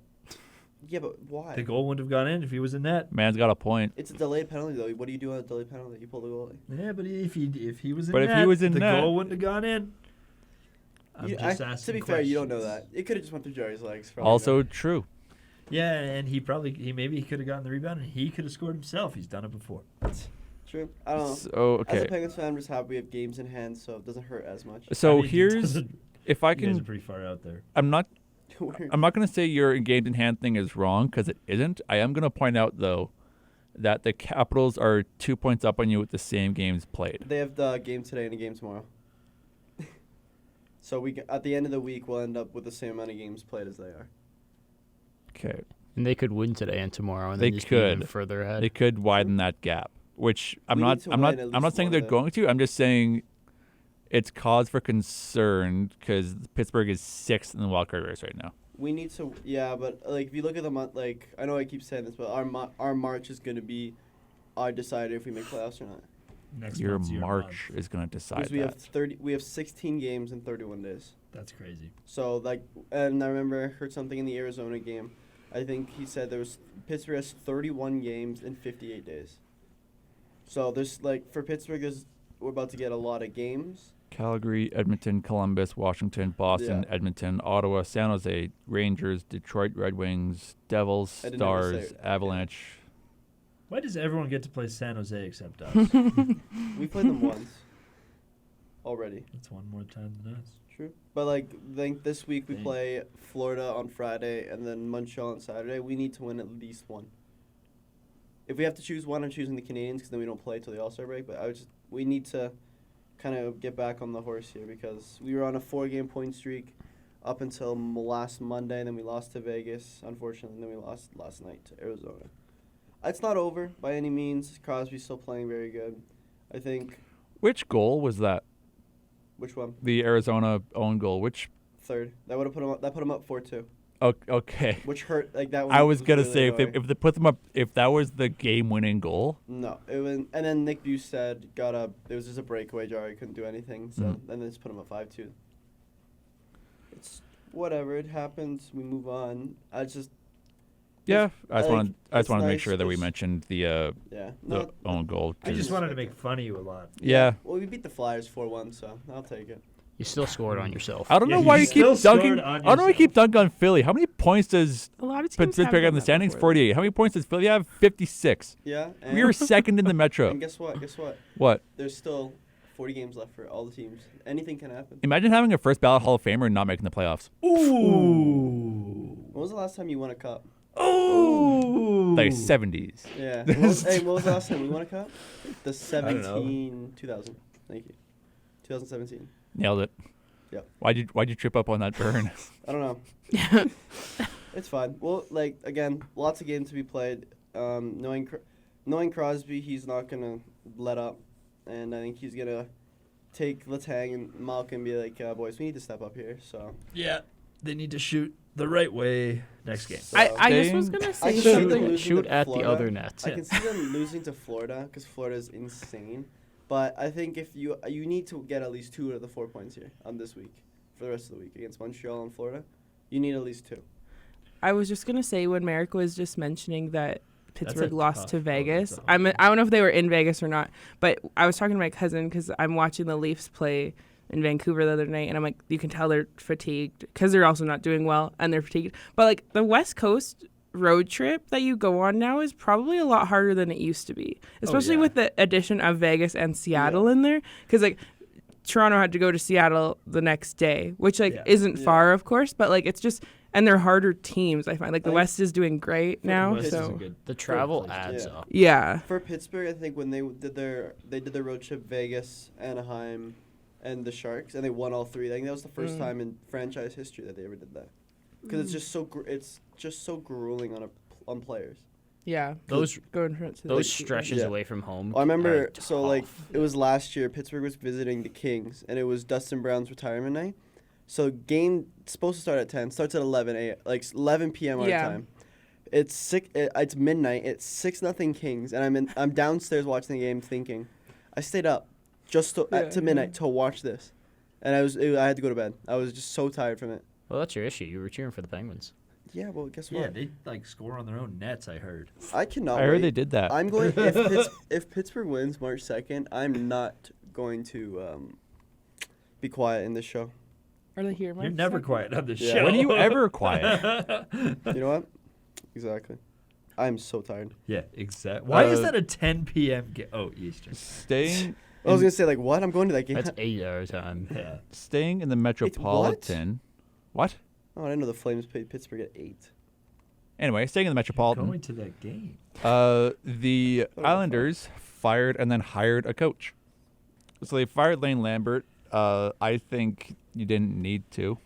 Yeah, but why? The goal wouldn't have gone in if he was in net. Man's got a point. It's a delayed penalty, though. What do you do on a delayed penalty? You pull the goalie. Yeah, but if he was in But net, if he was in the net- goal wouldn't have gone in. I'm just asking to be fair, you don't know questions. that. It could have just went through Jerry's legs. Probably, Also true. Yeah, and he maybe could have gotten the rebound and he could have scored himself. He's done it before. True. I don't know. So, As a okay. Penguins fan, I'm just happy we have games in hand, so it doesn't hurt as much. So I mean, here's, if I you guys are can, pretty far out there. I'm not We're- going to say your games in hand thing is wrong because it isn't. I am going to point out, though, that the Capitals are 2 points up on you with the same games played. They have the game today and a game tomorrow. So at the end of the week, we'll end up with the same amount of games played as they are. Okay. And they could win today and tomorrow, and They then just be even could. further ahead. They could widen that gap, which I'm We not need to I'm win not at I'm not least saying one they're of it. going to. I'm just saying it's cause for concern because Pittsburgh is 6th in the wild card race right now. We need to, yeah, but like if you look at the month, like I know I keep saying this, but our March is going to be our decider if we make playoffs or not. Next Your month's March is going to decide Because that. we have 16 games in 31 days. That's crazy. So like, and I remember I heard something in the Arizona game. I think he said Pittsburgh has 31 games in 58 days. So there's like for Pittsburgh, we're about to get a lot of games. Calgary, Edmonton, Columbus, Washington, Boston, Yeah. Edmonton, Ottawa, San Jose, Rangers, Detroit Red Wings, Devils, I didn't ever Stars, say- Avalanche. Why does everyone get to play San Jose except us? We played them once already. That's one more time than us. True. But like, think this week we Dang. play Florida on Friday and then Montreal on Saturday. We need to win at least one. If we have to choose one, I'm choosing the Canadians because then we don't play till the All-Star break. But we need to kind of get back on the horse here because we were on a 4-game point streak up until last Monday, and then we lost to Vegas, unfortunately, and then we lost last night to Arizona. It's not over by any means. Crosby's still playing very good. I think. Which goal was that? Which one? The Arizona own goal. Which? Third. That would have put him up. That put him up 4-2. Okay. Which hurt like that one. I was gonna really say annoying. if they put them up, if that was the game-winning goal. No, it was, and then Nick Bustad it was just a breakaway jar. He couldn't do anything, so then they just put him at 5-2. It's whatever. It happens. We move on. I just Yeah, I just like, wanted to it's make nice, sure that we it's- mentioned the yeah. No, own goal. I just 'cause- wanted to make fun of you a lot. yeah. Well, we beat the Flyers 4-1, so I'll take it. You still scored on yourself. I don't Yeah, know you why you still keep dunking. scored I on don't know why you keep dunking on Philly. How many points does A lot of teams Pittsburgh have in the standings? 48. How many points does Philly have? 56. Yeah. And, We were second in the Metro. And guess what? What? There's still 40 games left for all the teams. Anything can happen. Imagine having a first ballot Hall of Famer and not making the playoffs. Ooh. When was the last time you won a cup? Ooh. Like 70s. Yeah. What was the last time we won a cup? The don't know. 2000. Thank you. 2017. Nailed it. Yep. Why'd you trip up on that burn? I don't know. It's fine. Well, like again, lots of games to be played. Knowing Crosby, he's not gonna let up, and I think he's gonna take Letang and Malkin and be like, boys, we need to step up here. So Yeah, they need to shoot the right way next game. I just was gonna I say can see them something. losing Shoot to at the Florida. other net. I can see them losing to Florida because Florida is insane. But I think if you need to get at least 2 out of the 4 points here on this week for the rest of the week against Montreal and Florida, you need at least 2. I was just gonna say when Merrick was just mentioning that Pittsburgh lost tough to one. Vegas. That's a I hard don't know if they were in Vegas or not, but I was talking to my cousin because I'm watching the Leafs play in Vancouver the other night, and I'm like, you can tell they're fatigued because they're also not doing well and they're fatigued. But like the West Coast road trip that you go on now is probably a lot harder than it used to be, especially yeah. with the addition of Vegas and Seattle in there, because like Toronto had to go to Seattle the next day, which like Yeah. isn't Yeah. far, of course, but like it's just, and they're harder teams. I find like the Like, West is doing great now, West is a so good The travel place to adds Yeah. up. yeah. For Pittsburgh, I think when they did their road trip, Vegas, Anaheim, and the Sharks, and they won all 3. I think that was the first time in franchise history that they ever did that. Because it's just so grueling on players. Yeah, Those going to those the- stretches Yeah. away from home. I remember, are so like tough. it was last year. Pittsburgh was visiting the Kings, and it was Dustin Brown's retirement night. So game supposed to start at 10, starts at 11 like 11 p.m. our Yeah. time. It's it's midnight. It's 6-0 Kings, and I'm downstairs watching the game, thinking, I stayed up just to midnight to watch this, and I had to go to bed. I was just so tired from it. Well, that's your issue. You were cheering for the Penguins. Yeah, well, guess Yeah, what? they like score on their own nets. I heard. I cannot. I heard wait. they did that. I'm going. If Pittsburgh wins March 2nd, I'm not going to be quiet in this show. Are they here? You're never quiet on the Yeah. show. When are you ever quiet? You know what? Exactly. I'm so tired. Yeah, exactly. Why is Uh, that a 10 p.m. Eastern? Staying. I was gonna say like what? I'm going to that game. That's 8 hour time. Yeah. Staying in the Metropolitan. What? Oh, I didn't know the Flames played Pittsburgh at 8. Anyway, staying in the Metropolitan. Going to that game. The Oh, Islanders fired and then hired a coach. So they fired Lane Lambert. I think you didn't need to.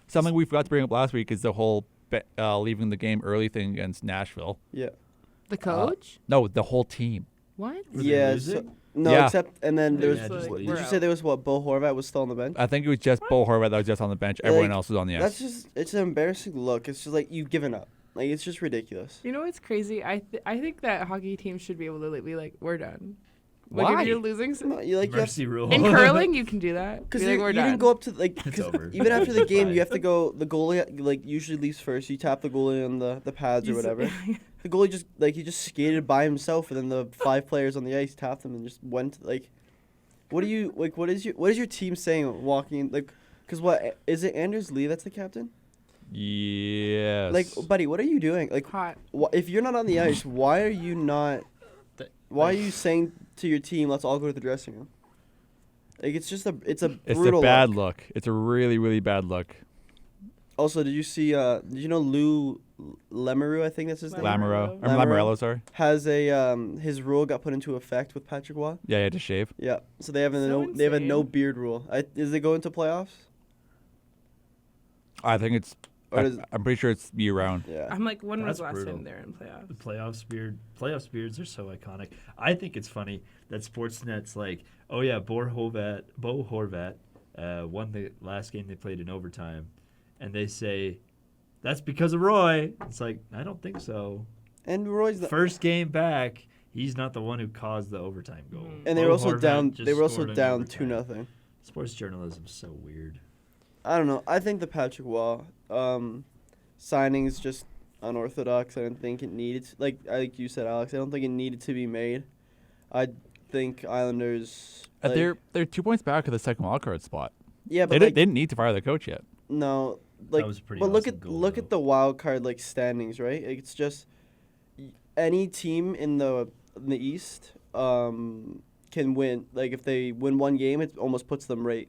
Something we forgot to bring up last week is the whole leaving the game early thing against Nashville. Yeah. The coach? No, the whole team. What? Were they Yeah. losing? No, Yeah. except and then there was. Yeah, just leave. Did you say there was what? Bo Horvat was still on the bench. I think it was just Bo Horvat that was just on the bench. Everyone Like, else was on the That's ice. just. It's an embarrassing look. It's just like you've given up. Like it's just ridiculous. You know what's crazy? I think that hockey teams should be able to be like, we're done. Like Why? if you're losing No, you like you have Mercy rule. in curling, you can do that. because Be like, you we're didn't done. go up to like. It's 'cause over. even after the game, Fine. you have to go. The goalie like usually leaves first. You tap the goalie on the pads or You s- whatever. The goalie just like he just skated by himself, and then the 5 players on the ice tapped him and just went like. What do you like? What is your team saying walking like? Because what is it? Anders Lee that's the captain. Yes. Like, buddy, what are you doing? Like, Hot. if you're not on the ice, why are you not? Why are you saying to your team, "Let's all go to the dressing room"? Like, it's just it's a it's brutal a bad look. look. It's a really, really bad look. Also, did you see? Did you know Lou Lemeru? I think that's his name. Lamaro. Or Lamaro. Lamorello, sorry. Has a his rule got put into effect with Patrick Waugh. Yeah, he had to shave. Yeah, so they have So they have a no insane. beard rule. Is they go into playoffs? I think it's. Or does, I'm pretty sure it's year round. yeah. I'm like, when was That's the last brutal. time they were in playoffs? The playoffs beards are so iconic. I think it's funny that Sportsnet's like, oh yeah, Bo Horvat won the last game they played in overtime, and they say that's because of Roy. It's like, I don't think so. And Roy's the, First game back, he's not the one who caused the overtime goal. and they Bo were also Horvat down. just They were also scored in down overtime. 2-0. Sports journalism's so weird. I don't know. I think the Patrick Waugh signing is just unorthodox. I don't think it needed to, like you said, Alex. I don't think it needed to be made. I think Islanders. Like, They're 2 points back of the second wildcard spot. yeah, They but like, didn't need to fire the coach yet. no, like, was a pretty but look awesome at goal, look though. at the wild card like standings, right? It's just any team in the East can win. Like if they win one game, it almost puts them right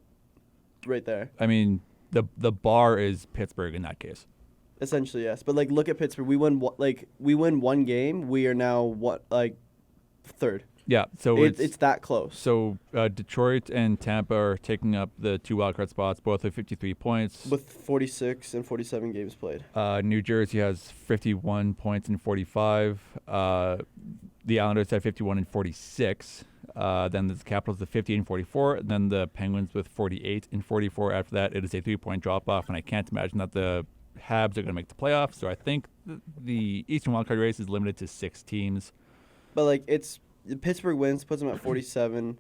there. I mean, the bar is Pittsburgh in that case. Essentially, yes. But like, look at Pittsburgh. We win one game. We are now third. Yeah, so It's that close. so Detroit and Tampa are taking up the 2 wildcard spots, both with 53 points. With 46 and 47 games played. New Jersey has 51 points and 45. The Islanders have 51 and 46. Then the Capitals have 50 and 44. And then the Penguins with 48 and 44. After that, it is a 3-point drop-off, and I can't imagine that the Habs are going to make the playoffs. So I think the Eastern wildcard race is limited to 6 teams. But like, Pittsburgh wins, puts them at 47.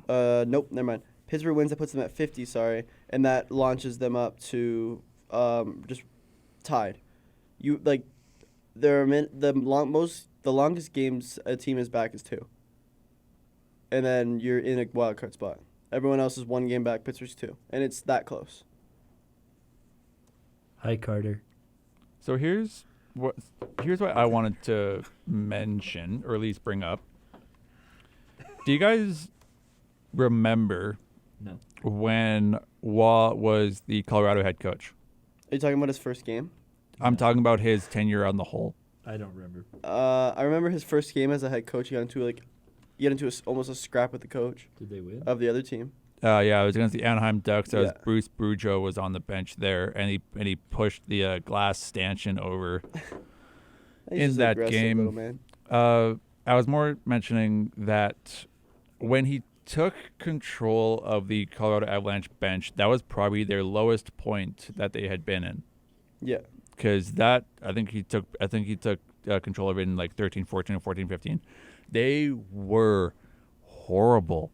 Nope, never mind. Pittsburgh wins, that puts them at 50. Sorry, and that launches them up to just tied. You like, the longest games a team is back is 2. And then you're in a wild card spot. Everyone else is 1 game back. Pittsburgh's 2, and it's that close. Hi, Carter. So here's what I wanted to mention, or at least bring up. Do you guys remember No. when Waugh was the Colorado head coach? Are you talking about his first game? I'm talking about his tenure on the whole. I don't remember. I remember his first game as a head coach. He got into almost a scrap with the coach Did they win? of the other team. Yeah, it was against the Anaheim Ducks. As Yeah. Bruce Boudreau was on the bench there, and he pushed the glass stanchion over. He's In just that aggressive game, little man. I was more mentioning that when he took control of the Colorado Avalanche bench, that was probably their lowest point that they had been in. Yeah. Because I think he took control of it in like 13, 14, or 14, 15. They were horrible.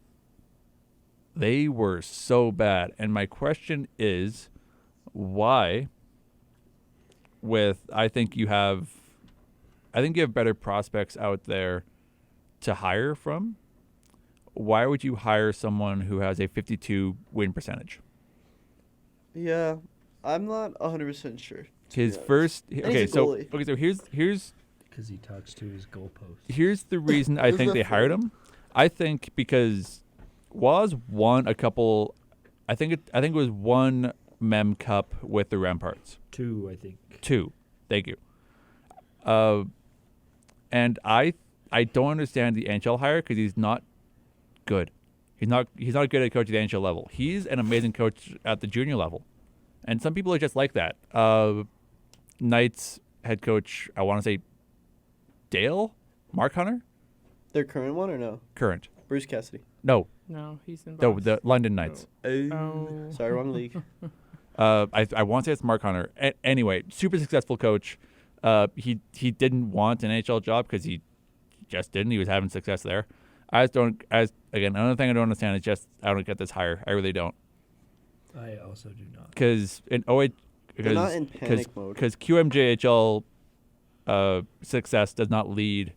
They were so bad. And my question is, why I think you have better prospects out there to hire from. Why would you hire someone who has a 52 win percentage? Yeah, I'm not 100% sure. His first he's a goalie. so here's Because he talks to his goalpost. here's the reason I think they hired him. I think because Waz won a couple. I think it was one Mem Cup with the Ramparts. 2, I think. 2. Thank you. And I don't understand the NHL hire because he's not good. He's not good at coaching at the NHL level. He's an amazing coach at the junior level, and some people are just like that. Knights head coach, I want to say Dale Mark Hunter. Their current one or no? Current. Bruce Cassidy. No, he's in. the London Knights. Oh. Sorry, wrong league. I want to say it's Mark Hunter. Anyway, super successful coach. He didn't want an NHL job because he just didn't. He was having success there. I just don't. Again, another thing I don't understand is just I don't get this hire. I really don't. I also do not. Because in 08, They're not in panic mode. Because QMJHL success does not lead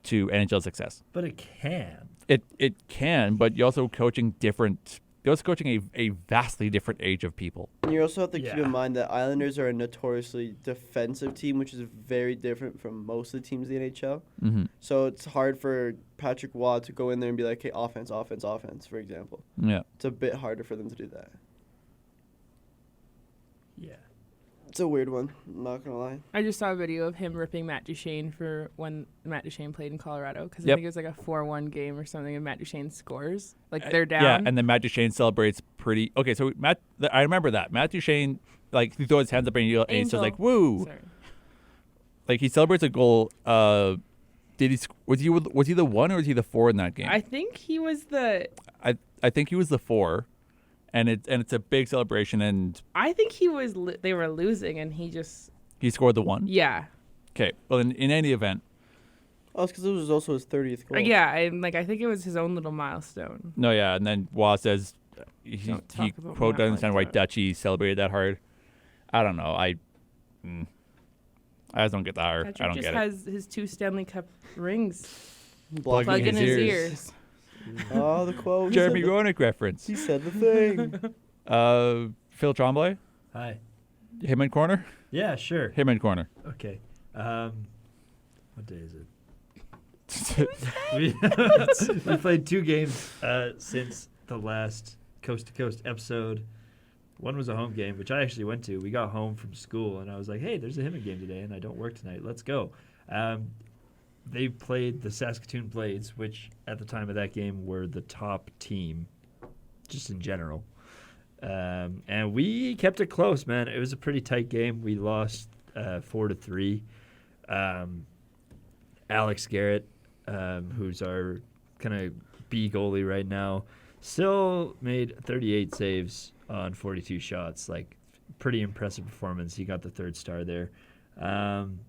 to NHL success. But it can. It can, but you're also coaching different. You're also coaching a vastly different age of people. And you also have to keep Yeah. in mind that Islanders are a notoriously defensive team, which is very different from most of the teams in the NHL. Mm-hmm. So it's hard for Patrick Waugh to go in there and be like, hey, offense, for example. Yeah. It's a bit harder for them to do that. Yeah. It's a weird one, I'm not going to lie. I just saw a video of him ripping Matt Duchene for when Matt Duchene played in Colorado because I Yep. think it was like a 4-1 game or something, and Matt Duchene scores. Like they're down. Yeah, and then Matt Duchene celebrates pretty. Okay, so I remember that Matt Duchene he throws his hands up and he says like "woo," Sorry. like he celebrates a goal. Did he? Was he the 1 or was he the 4 in that game? I think he was the. I think he was the 4, and it's a big celebration, and I think he was. They were losing, and he just. he scored the 1. Yeah. Okay, well in any event, Oh, it's because it was also his 30th goal. Yeah, I think it was his own little milestone. no, yeah, and then Waz says he Don't talk about quote Matt doesn't understand why like that. Dutchie celebrated that hard. I don't know. I just don't get the hire. Patrick I don't just get it. has his 2 Stanley Cup rings Plug plug in his ears. ears. Oh, the quote. Jeremy Roenick reference. He said the thing. Phil Tremblay, Hi. Hitmen Corner. Yeah, sure. Hitmen Corner. Okay. What day is it? We played 2 games since the last Coast to Coast episode. One was a home game, which I actually went to. We got home from school, and I was like, hey, there's a Hitmen game today, and I don't work tonight. Let's go. They played the Saskatoon Blades, which at the time of that game were the top team, just in general. And we kept it close, man. It was a pretty tight game. We lost 4-3. Alex Garrett, who's our kind of B goalie right now, still made 38 saves on 42 shots. Like, pretty impressive performance. He got the 3rd star there.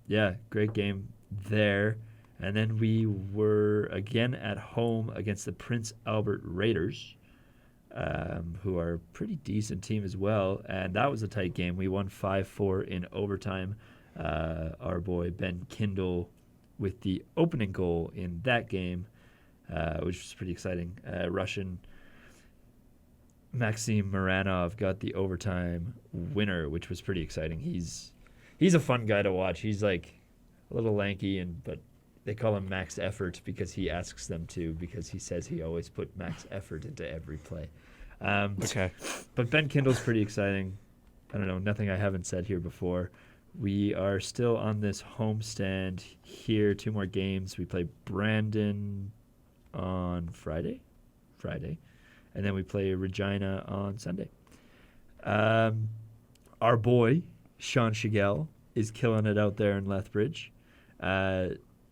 Yeah, great game there. And then we were again at home against the Prince Albert Raiders, who are a pretty decent team as well. And that was a tight game. We won 5-4 in overtime. Our boy Ben Kindle with the opening goal in that game, which was pretty exciting. Russian Maxim Maranov got the overtime winner, which was pretty exciting. He's a fun guy to watch. He's like a little lanky, but they call him Max Effort because he asks them to, because he says he always put max effort into every play. Okay. But Ben Kindle's pretty exciting. I don't know, nothing I haven't said here before. We are still on this homestand here. 2 more games. We play Brandon on Friday, and then we play Regina on Sunday. Our boy, Sean Shigell, is killing it out there in Lethbridge.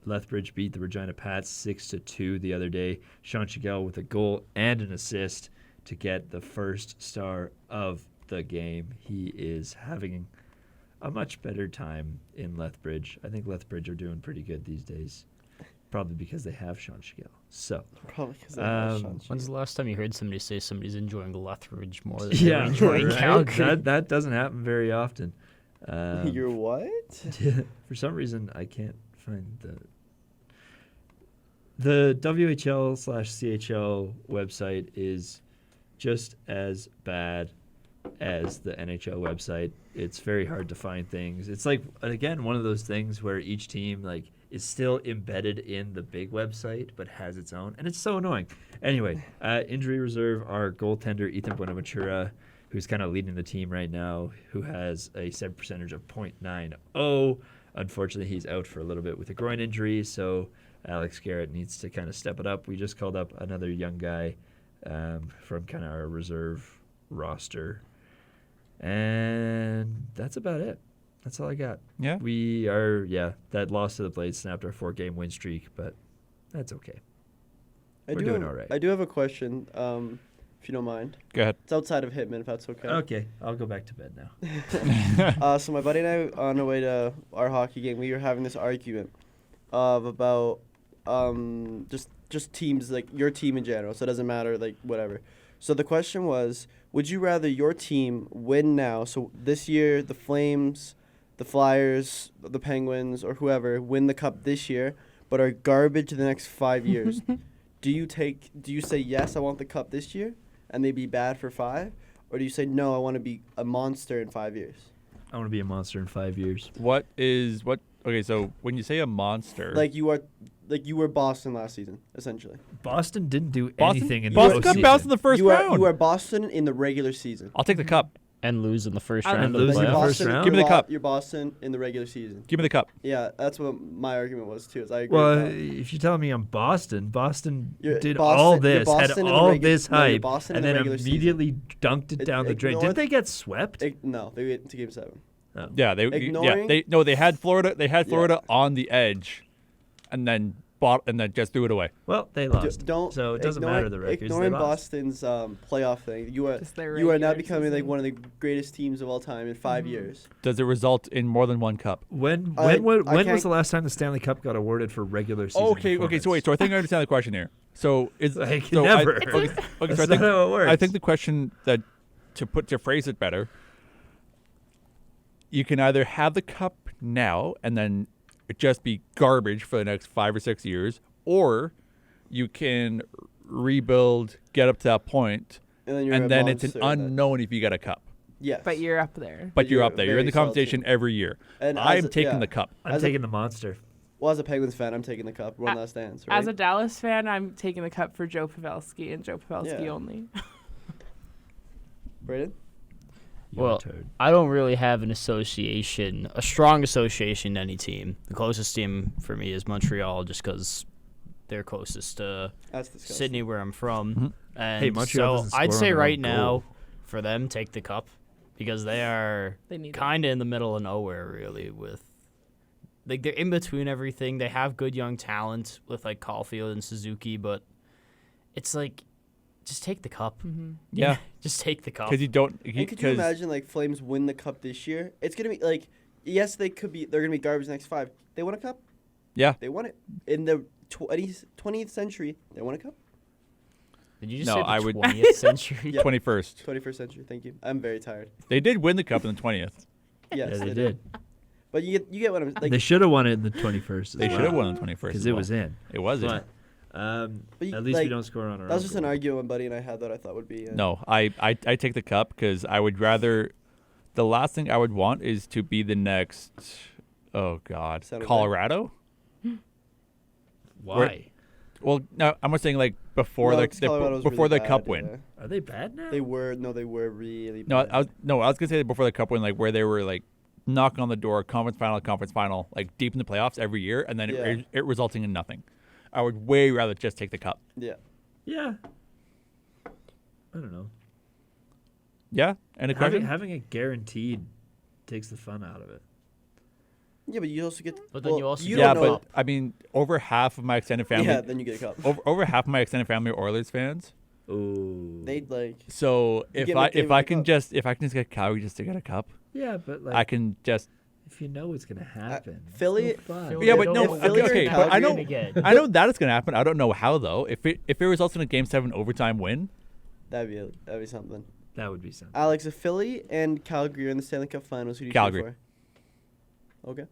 Lethbridge beat the Regina Pats 6-2 the other day. Sean Shigell with a goal and an assist to get the 1st star of the game. He is having a much better time in Lethbridge. I think Lethbridge are doing pretty good these days, probably because they have Sean Shigell. So, Probably because they have Sean When's Shigell. the last time you heard somebody say somebody's enjoying Lethbridge more than yeah, they're enjoying right? Calgary? That doesn't happen very often. You're what? For some reason, I can't find the WHL/CHL website is just as bad as the NHL website. It's very hard to find things. It's like, again, one of those things where each team like is still embedded in the big website but has its own, and it's so annoying. Anyway, injury reserve, our goaltender Ethan Buenaventura, who's kind of leading the team right now, who has a save percentage of .90. Unfortunately, he's out for a little bit with a groin injury, so Alex Garrett needs to kind of step it up. We just called up another young guy from kind of our reserve roster. And that's about it. That's all I got. Yeah. That loss to the Blades snapped our 4-game win streak, but that's okay. We're doing all right. I do have a question, if you don't mind. Go ahead. It's outside of Hitmen, if that's okay. Okay, I'll go back to bed now. So my buddy and I, on the way to our hockey game, we were having this argument about just teams, like your team in general, so it doesn't matter, like whatever. So the question was, would you rather your team win now, so this year the Flames, the Flyers, the Penguins, or whoever win the cup this year, but are garbage the next 5 years? Do you say, yes, I want the cup this year, and they be bad for 5? Or do you say, no, I want to be a monster in 5 years? I want to be a monster in 5 years. Okay, so when you say a monster, Like you were Boston last season, essentially. Boston didn't do Boston- anything in Boston the got postseason. bounced in the first round. You are Boston in the regular season. I'll take the cup. And lose in the first And round of lose the in the playoffs. first round? Give me the cup. You're Boston in the regular season. Give me the cup. Yeah, that's what my argument was too. Is I agree Well, with that. if you're telling me I'm Boston You're did Boston- all you're this, had Boston in the all this no, you're hype, Boston and in the then regular season. immediately dunked it down the drain. Ignore- Didn't they get swept? No, they went to Game 7. Oh. Yeah, Ignoring- they had Florida. They had Florida on the edge, and then just threw it away. Well, they lost. So it doesn't matter the records. Ignoring they lost. Boston's playoff thing, you are Just their now regular becoming like season. one of the greatest teams of all time in 5 years. Does it result in more than one cup? When I was can't- the last time the Stanley Cup got awarded for regular season? Okay. So wait. So I think I understand the question here. So is Like, so never. okay, That's so I not think how it works. I think the question that to phrase it better, you can either have the cup now and then it just be garbage for the next 5 or 6 years, or you can rebuild, get up to that point, And then, you're and a then it's an monster that- unknown if you get a cup. Yes. But you're up there. But you're you're up there. You're in very the conversation salty. every year. And I'm as a- taking yeah. the cup. I'm taking the monster. Well, as a Penguins fan, I'm taking the cup. One A- last dance, right? As a Dallas fan, I'm taking the cup for Joe Pavelski and Joe Pavelski Yeah. only. Braden? Your Well, turn. I don't really have a strong association to any team. The closest team for me is Montreal, just because they're closest to That's disgusting. Sydney, where I'm from. Mhm. And Hey, Montreal so doesn't I'd score say on their right own now, goal. for them, take the cup, because they are They need it. kind of in the middle of nowhere, really. With like they're in between everything. They have good young talent with like Caulfield and Suzuki, but it's like, just take the cup. Mm-hmm. Yeah. Just take the cup. Because you don't. And could you Because imagine like Flames win the cup this year? It's gonna be like, yes, they're gonna be garbage the next 5. They won a cup. yeah. They won it in the 20th century. They won a cup. Did you just No, say the I would- 20th century? Yeah. 21st. 21st century. Thank you. I'm very tired. They did win the cup in the 20th. Yes, Yeah, they did. But you get what I'm like. They should have won it in the 21st. They should have won on the 21st. because as it well. was in. It was in. But But you- at least we like, don't score on our that was own just an goal. argument my buddy and I had that I thought would be. No, I take the cup because I would rather. The last thing I would want is to be the next. Oh God, San Jose? Colorado. Why? Well, no, I'm not saying like before No, the 'cause Colorado was before really the cup bad, win. yeah. Are they bad now? They were really No, bad. I was gonna say before the cup win, like where they were like knocking on the door, conference final, like deep in the playoffs every year, and then Yeah. it resulting in nothing. I would way rather just take the cup. Yeah. Yeah. I don't know. Yeah, and a question. Having it guaranteed takes the fun out of it. Yeah, but you also get. But then you also you get Yeah, don't know. but I mean, over half of my extended family. Yeah, then you get a cup. over half of my extended family are Oilers fans. Ooh. They'd like. So You if get I what they if would I pick can up. just get Calgary just to get a cup, Yeah, but like I can just. if you know it's gonna happen. it's Philly- no fun. Philly- Yeah, They but don't no, know Philly okay, or but I know Calgary I know that it's gonna happen. I don't know how though. If it results in a Game 7 overtime win, That'd be something. That would be something. Alex, if Philly and Calgary are in the Stanley Cup Finals, who do you Calgary. cheer Okay.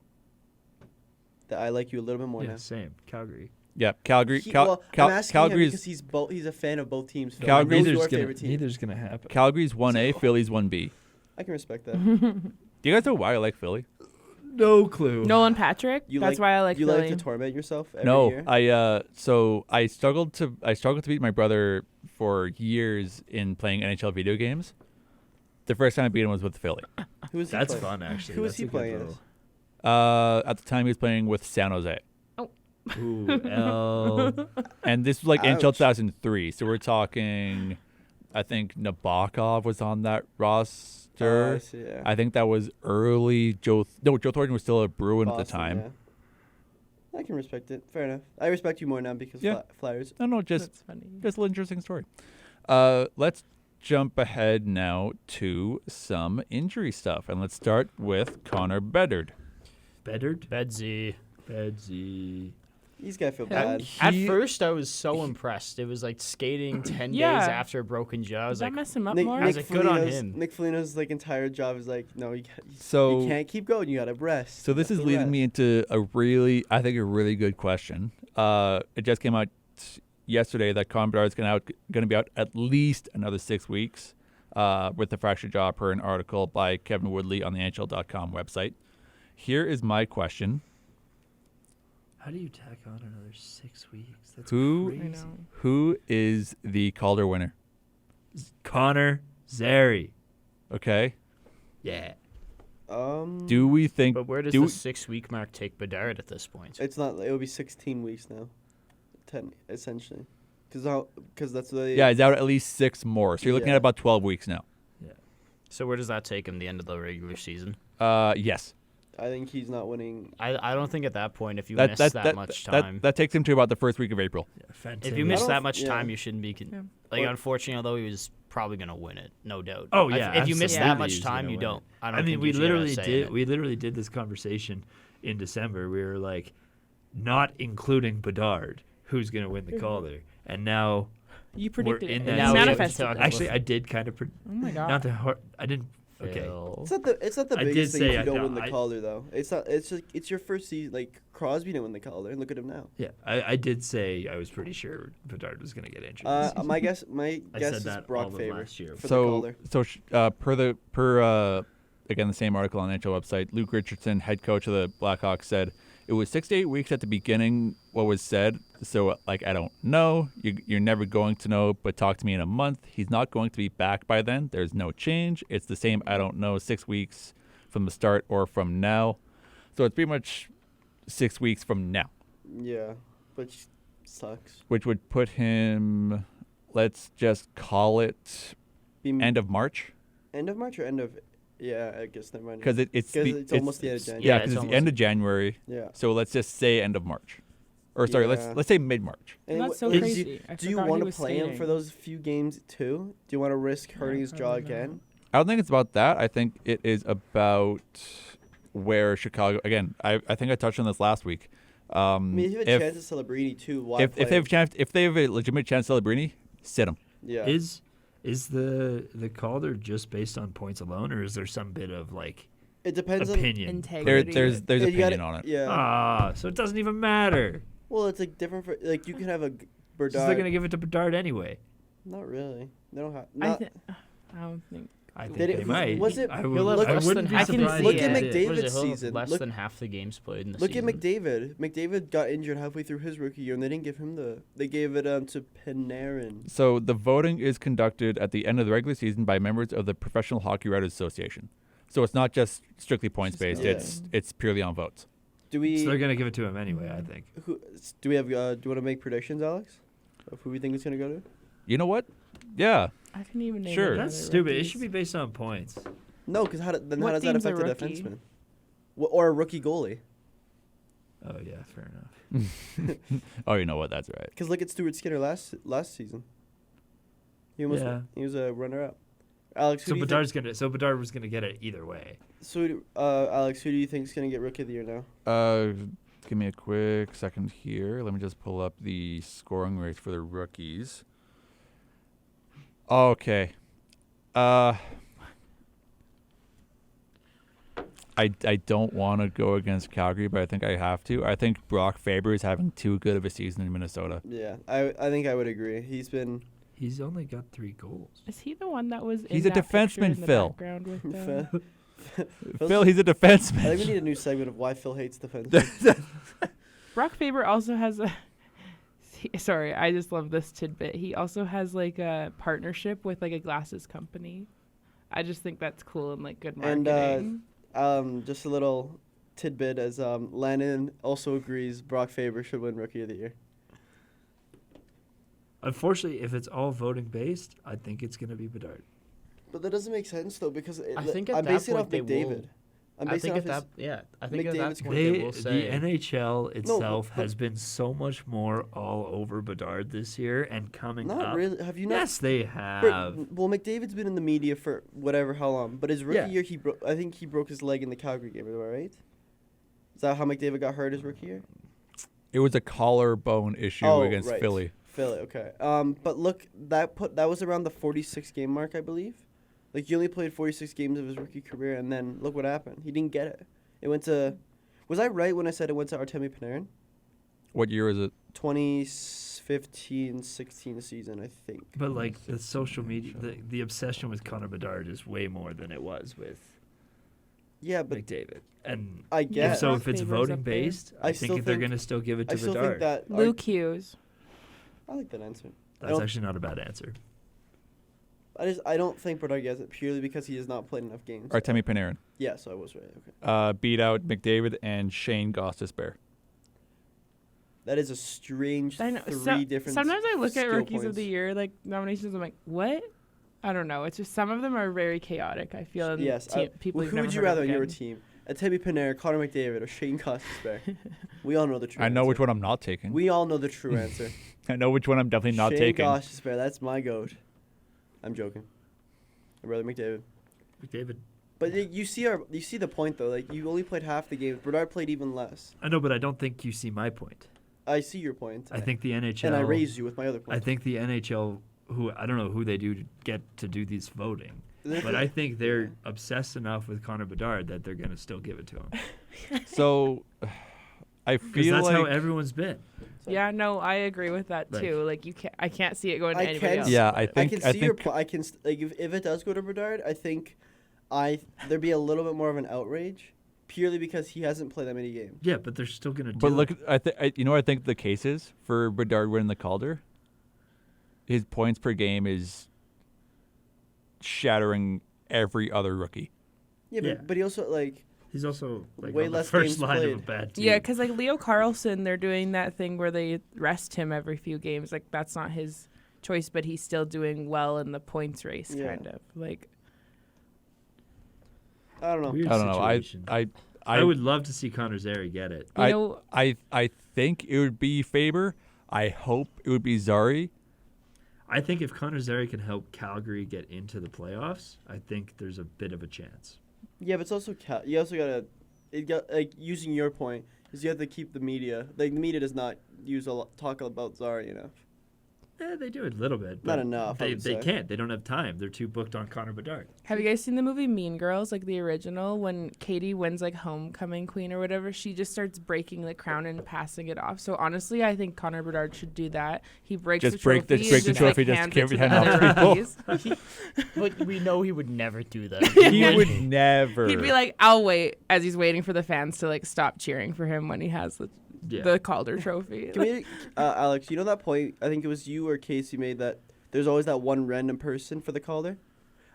That I like you a little bit more Yeah, now. same. Calgary. Yeah, Calgary. I'm asking him Calgary's because he's a fan of both teams. Phil. Calgary- Who's your favorite team? Neither's gonna happen. Calgary's 1A, Philly's 1B. I can respect that. Do you guys know why I like Philly? No clue. Nolan Patrick. That's why I like you Philly. like to torment yourself every No, year? I struggled to beat my brother for years in playing NHL video games. The first time I beat him was with Philly. Who was he That's playing? fun, actually. Who was That's he a good playing little- At the time he was playing with San Jose. Ooh, L. And this was like NHL Ouch. 2003. So we're talking, I think Nabokov was on that roster. I see, yeah. I think that was early Joe Thornton was still a Bruin at the Boston, time. yeah. I can respect it. Fair enough. I respect you more now because Yeah. Flyers. No, just That's funny. a little interesting story. Let's jump ahead now to some injury stuff. And let's start with Connor Bedard. Bedard? Bedsy. Bedsy. These guys feel Yeah. bad. At first, I was so impressed. It was like skating 10 Yeah. days after a broken jaw. I Does was that like, mess him up Nick, more? I was Nick like, good on Foligno's- him. Nick Foligno's like entire job is like, no, you So can't keep going. You gotta rest. So this is leading me into a really good question. It just came out yesterday that Connor Bedard is going to be out at least another 6 weeks with the fractured jaw, per an article by Kevin Woodley on the NHL.com website. Here is my question: How do you tack on another 6 weeks? That's Who- I crazy. know. Who is the Calder winner? Connor Zary. Okay. Yeah. Do we think? but where does do the we- 6-week mark take Bedard at this point? It's not. It will be 16 weeks now, 10 essentially, because that's the. Yeah, he's out at least 6 more. So you're looking Yeah. at about 12 weeks now. So where does that take him? The end of the regular season? Yes. I think he's not winning. I don't think at that point, if you miss that much time, That takes him to about the first week of April. if you I miss don't that f- much yeah. time, you shouldn't be. Yeah. Like, Or- unfortunately, although he was probably going to win it, no doubt. Oh, yeah, If you miss absolutely that much he's time, gonna you win don't. it. I don't. I mean, think we you should have a literally say in did. it. We literally did this conversation in December. We were like, not including Bedard, who's going to win the Calder, and now You we're predicted in it. that. You now we have to manifested talk it. about- Actually, I did kind of. Oh my god. Not to. I didn't. Okay. Phil. It's not the I did biggest thing say if you I don't know- win the I- Calder though. It's not. It's just, it's your first season. Like Crosby didn't win the Calder, and look at him now. Yeah, I did say I was pretty sure Bedard was going to get injured. this season. My guess I is said that all Brock of Faber last year. for the So, Calder. per again the same article on the NHL website, Luke Richardson, head coach of the Blackhawks, said it was 6 to 8 weeks at the beginning. What was said, so like I don't know. You're never going to know, but talk to me in a month. He's not going to be back by then. There's no change. It's the same. I don't know. 6 weeks from the start or from now. So it's pretty much 6 weeks from now, Yeah, which sucks. which would put him. Let's just call it end of March. End of March or end of? Yeah, I guess never mind. Because it's almost the end of January. Yeah, Yeah, because it's it's the end almost- of January. Yeah. So let's just say end of March, or sorry, Yeah. let's say mid March. And That's so what- crazy. I Do you forgot want he to was play him skating. for those few games too? Do you want to risk hurting his jaw probably not. again? I don't think it's about that. I think it is about where Chicago. Again, I think I touched on this last week. I mean, if you have a chance at Celebrini too, why if play they have him? chance, if they have a legitimate chance, Celebrini, sit him. Yeah. Is the Calder just based on points alone, or is there some bit of like It depends opinion? Integrity. There's on. You opinion gotta- on it. Yeah. Ah, so it doesn't even matter. Well, it's like different for like you can have a So Bedard. they're gonna give it to Bedard anyway. Not really. They don't have. I Not, don't think. I think Did it- they who- might. was it- I, He'll would, have I less wouldn't than be half the surprised. Look if at they McDavid. did. What is it, he'll have season. less Look- than half the games played in the Look season. at McDavid. McDavid got injured halfway through his rookie year, and they didn't give him the. They gave it to Panarin. So the voting is conducted at the end of the regular season by members of the Professional Hockey Writers Association. So it's not just strictly points based. Yeah. It's purely on votes. Do we? So they're gonna give it to him anyway. I think. Do we have? Do you want to make predictions, Alex? Of who we think it's gonna go to? You know what? Yeah. I didn't even name Sure. any That's other stupid. It rookies. should be based on points. No, because how What does that team's a affect a rookie? defenseman? Or a rookie goalie? Oh yeah, fair enough. Oh, you know what? That's right. Because look at Stuart Skinner last season. He was Yeah. he was a runner up. Alex, who So do you think, Bedard was gonna get it either way. Alex, who do you think is gonna get rookie of the year now? Give me a quick second here. Let me just pull up the scoring rates for the rookies. Okay. I don't want to go against Calgary, but I think I have to. I think Brock Faber is having too good of a season in Minnesota. Yeah, I think I would agree. He's only got 3 goals. Is he the one that was He's in a that picture defenseman, in the Phil. background with Phil, he's a defenseman. I think we need a new segment of why Phil hates defensemen. Brock Faber also has a sorry, I just love this tidbit. He also has like a partnership with like a glasses company. I just think that's cool and like good marketing. And just a little tidbit as Landon also agrees Brock Faber should win Rookie of the Year. Unfortunately, if it's all voting based, I think it's going to be Bedard. But that doesn't make sense though because I think at I'm that basing it point off they McDavid. will. I'm I basing think it at off that, I think at McDavid's that point they will The say. NHL itself but- has been so much more all over Bedard this year and coming Not up. really. Have you not? Yes, they have. Well, McDavid's been in the media for whatever how long, but his rookie Yeah. year I think he broke his leg in the Calgary game. Am I right? Is that how McDavid got hurt his rookie year? It was a collarbone issue against right. Philly. Philly, okay. But look, that was around the 46 game mark, I believe. Like he only played 46 games of his rookie career, and then look what happened. He didn't get it. It went to. Was I right when I said it went to Artemi Panarin? What year is it? 2015-16 season, I think. But like the social media, the obsession with Connor Bedard is way more than it was with Yeah, but McDavid. And I guess. so Brock if it's Faber's voting up there. based, I I still think they're think- going to still give it to I still Bedard. think that. Luke Hughes. I like that answer. That's actually not a bad answer. I don't think Bedard gets it purely because he has not played enough games. Artemi Panarin. Yeah, so I was right. Okay. Beat out McDavid and Shane Gostisbehere. That is a strange I know. three different. Sometimes I look at skill rookies of points. the year like nominations. I'm like, what? I don't know. It's just some of them are very chaotic. I feel. And Yes. people. Well, you've who never would you heard of rather on your again. team? Artemi Panarin, Connor McDavid, or Shane Gostisbehere? We all know the true I know answer. which one I'm not taking. We all know the true answer. I know which one I'm definitely not Shane taking. Gostisbehere, that's my goat. I'm joking. I'd rather McDavid. McDavid. But you see the point though. Like you only played half the games. Bedard played even less. I know, but I don't think you see my point. I see your point. I think the NHL. And I raised you with my other point. I think the NHL, who I don't know who they do to get to do these voting, but I think they're obsessed enough with Connor Bedard that they're going to still give it to him. So I Because feel that's like how everyone's been. Yeah, no, I agree with that Like- too. Like I can't see it going to I anybody can else. Yeah, I I think can I see your think point. I can like if it does go to Bedard, I think there'd be a little bit more of an outrage, purely because he hasn't played that many games. Yeah, but they're still going to do But look, it. you know what I think the case is for Bedard winning the Calder? His points per game is shattering every other rookie. Yeah, Yeah. but he also like He's also like way on less the first games line of a played. bad team. Yeah, because like Leo Carlson, they're doing that thing where they rest him every few games. Like that's not his choice, but he's still doing well in the points race, Yeah. kind of. Like I don't know. Weird I don't know. situation. I would love to see Connor Zary get it. you know, I think it would be Faber. I hope it would be Zari. I think if Connor Zary can help Calgary get into the playoffs, I think there's a bit of a chance. Yeah, but it's also you also gotta like using your point is you have to keep the media like the media does not talk about Zari enough. They do a little bit. Not but enough, I They would say. can't. They don't have time. They're too booked on Connor Bedard. have you guys seen the movie Mean Girls, like the original? When Katie wins like homecoming queen or whatever, she just starts breaking the crown and passing it off. So honestly, I think Connor Bedard should do that. He breaks Just the break trophy, the and trophy, just hands give it it to hand the off other people. rookies. But we know he would never do that. He would never. He'd be like, "I'll wait," as he's waiting for the fans to like stop cheering for him when he has the Calder trophy. Can we, Alex, you know that point? I think it was you or Casey made that. There's always that one random person for the Calder.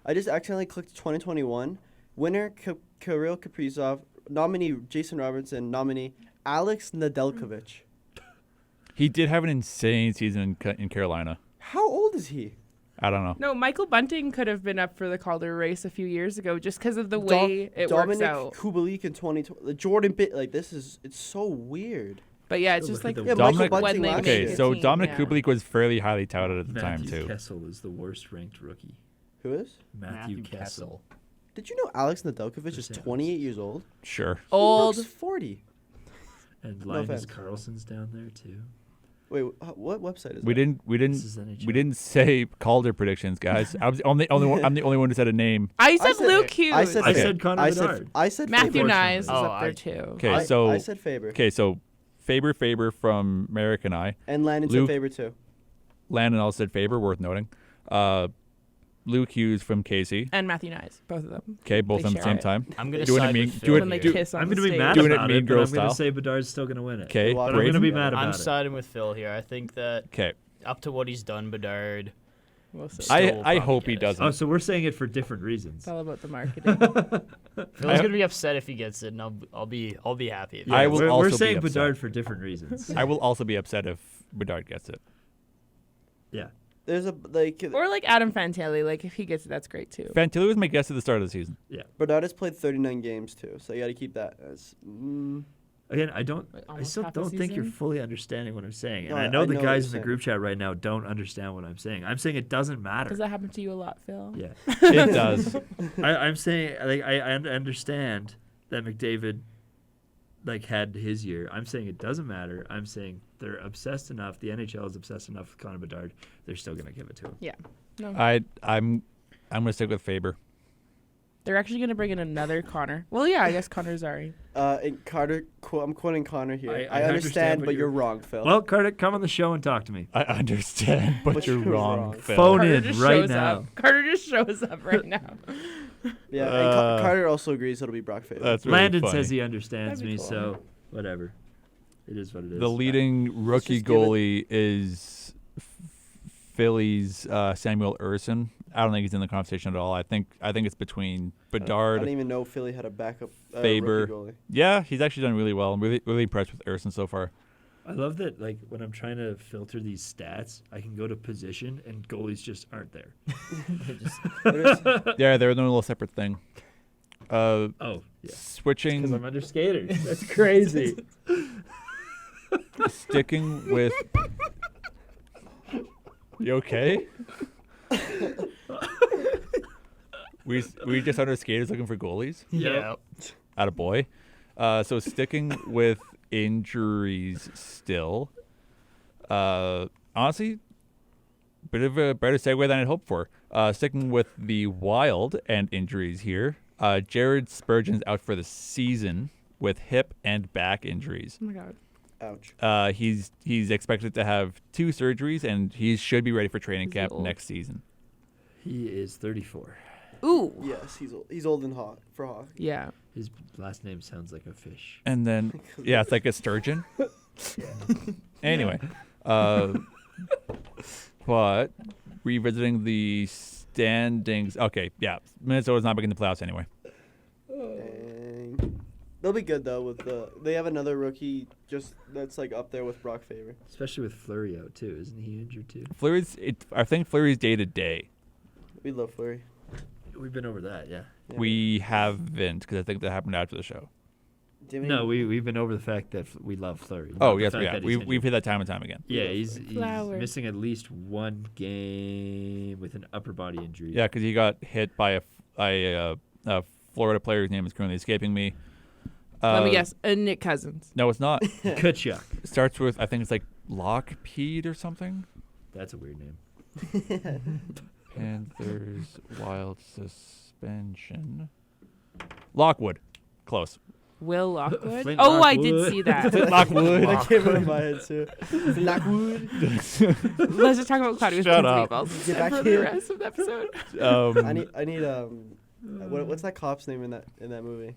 I just accidentally clicked 2021. Winner Kirill Kaprizov. Nominee Jason Robertson. Nominee Alex Nedeljkovic. He did have an insane season in Carolina. How old is he? I don't know. No, Michael Bunting could have been up for the Calder race a few years ago just because of the way it Dominic works out. Kubalik in 2020. Jordan Pitt. Like it's so weird. But yeah, it's Look just at like the- Yeah, Dominic- Michael when Bunting they last make Okay, year. a so team, Dominic yeah. Kubalik was fairly highly touted at the time Matthew too. Kessel is the worst ranked rookie. Who is? Matthew Kessel. Did you know Alex Nedeljkovic is Chris 28 years old? Sure. old. He looks 40. And No Linus offense. Carlson's down there too. Wait, what website is We that? This is NHL. we didn't say Calder predictions, guys. I'm the only one who said a name. I said Luke Hughes. I said, I said Connor I Bedard. said, I said Matthew Faber. Nyes is Oh, up there I- too. Okay, so I said Faber. okay, so Faber from Merrick and I. And Landon Luke- said Faber too. Landon also said Faber, worth noting. Luke Hughes from Casey. And Matthew Nyes, both of them. Okay, both They at the share same it. time. I'm gonna Doing it side mean- with do Phil it- When they here. kiss on I'm the going to be stage. mad Doing it about Mean it, but Girl I'm going style. to say Bedard's still going to win it. Okay, But But I'm going to Braden. be mad about I'm it. siding with Phil here. I think that Okay, up to what he's done, Bedard. We'll see. Still I probably hope he get it. doesn't. Oh, so we're saying it for different reasons. It's all about the marketing. Phil's gonna be upset if he gets it, and I'll be happy. If he I gets will it. we're also be saying upset. Bedard for different reasons. I will also be upset if Bedard gets it. Yeah. There's a like Or like Adam Fantilli, like if he gets it, that's great too. Fantilli was my guest at the start of the season. Bedard has played 39 games too, so you got to keep that as. Again, I almost still half a don't think you're season? fully understanding what I'm saying. And No, I know I the know what guys you're in the saying. group chat right now don't understand what I'm saying. I'm saying it doesn't matter. Does that happen to you a lot, Phil? Yeah. It does. I'm saying like I understand that McDavid had his year. I'm saying it doesn't matter. I'm saying they're obsessed enough. The NHL is obsessed enough with Connor Bedard. They're still gonna give it to him. Yeah. No. I'm gonna stick with Faber. They're actually going to bring in another Connor. Well, yeah, I guess Connor Zari. And Carter, I'm quoting Connor here. I I understand, understand, but but you're you're- wrong, Phil. Well, Carter, come on the show and talk to me. I understand, but you're wrong, Phil. Phone Carter in just right shows now. up. Carter just shows up right now. yeah, and Uh, Carter also agrees it'll be Brock Faber. That's really Landon funny. says he understands That'd be me, cool. so whatever. It is what it is. The leading rookie just give it- goalie is Philly's Samuel Urson. I don't think he's in the conversation at all. I think it's between I Bedard. didn't even know Philly had a backup Faber. rookie goalie. Yeah, he's actually done really well. I'm really impressed with Urson so far. I love that, when I'm trying to filter these stats, I can go to position and goalies just aren't there. Yeah, they're doing a little separate thing. Oh, yeah. Because Switching, I'm under skaters. That's crazy. sticking with. You okay? we just under skaters looking for goalies. Yeah. Atta boy. So sticking with injuries still. Honestly, bit of a better segue than I'd hoped for. Sticking with the Wild and injuries here. Jared Spurgeon's out for the season with hip and back injuries. Oh my God. Ouch. He's expected to have 2 surgeries, and he should be ready for training Is he camp old? next season. He is 34. Ooh. Yes, he's old and hot for hockey. Yeah. His last name sounds like a fish. And then, yeah, it's like a sturgeon. Anyway, but revisiting the standings. Okay, yeah, Minnesota's not making the playoffs anyway. Dang. They'll be good though. They have another rookie that's up there with Brock Faber. Especially with Fleury out, too. Isn't he injured, too? I think Fleury's day to day. We love Fleury. We've been over that, yeah. Yeah. We haven't, because I think that happened after the show. Jimmy, No, we've been over the fact that we love Fleury. Oh, not the yes, fact yeah. that he's We've injured. hit that time and time again. Yeah, he's Flower. missing at least one game with an upper body injury. Yeah, because he got hit by a Florida player whose name is currently escaping me. Let me guess. Nick Cousins. No, it's not. Kachuk. It starts with, I think it's like Lockheed or something. That's a weird name. Panthers Wild suspension. Lockwood. Close. Will Lockwood. Flint Oh, I did Lockwood. see that. Lockwood. That came out of my head too. Lockwood. Let's just talk about Cloudy with Shut Pins and up. Meatballs Get back for the here. rest of the episode. I need what's that cop's name in that movie?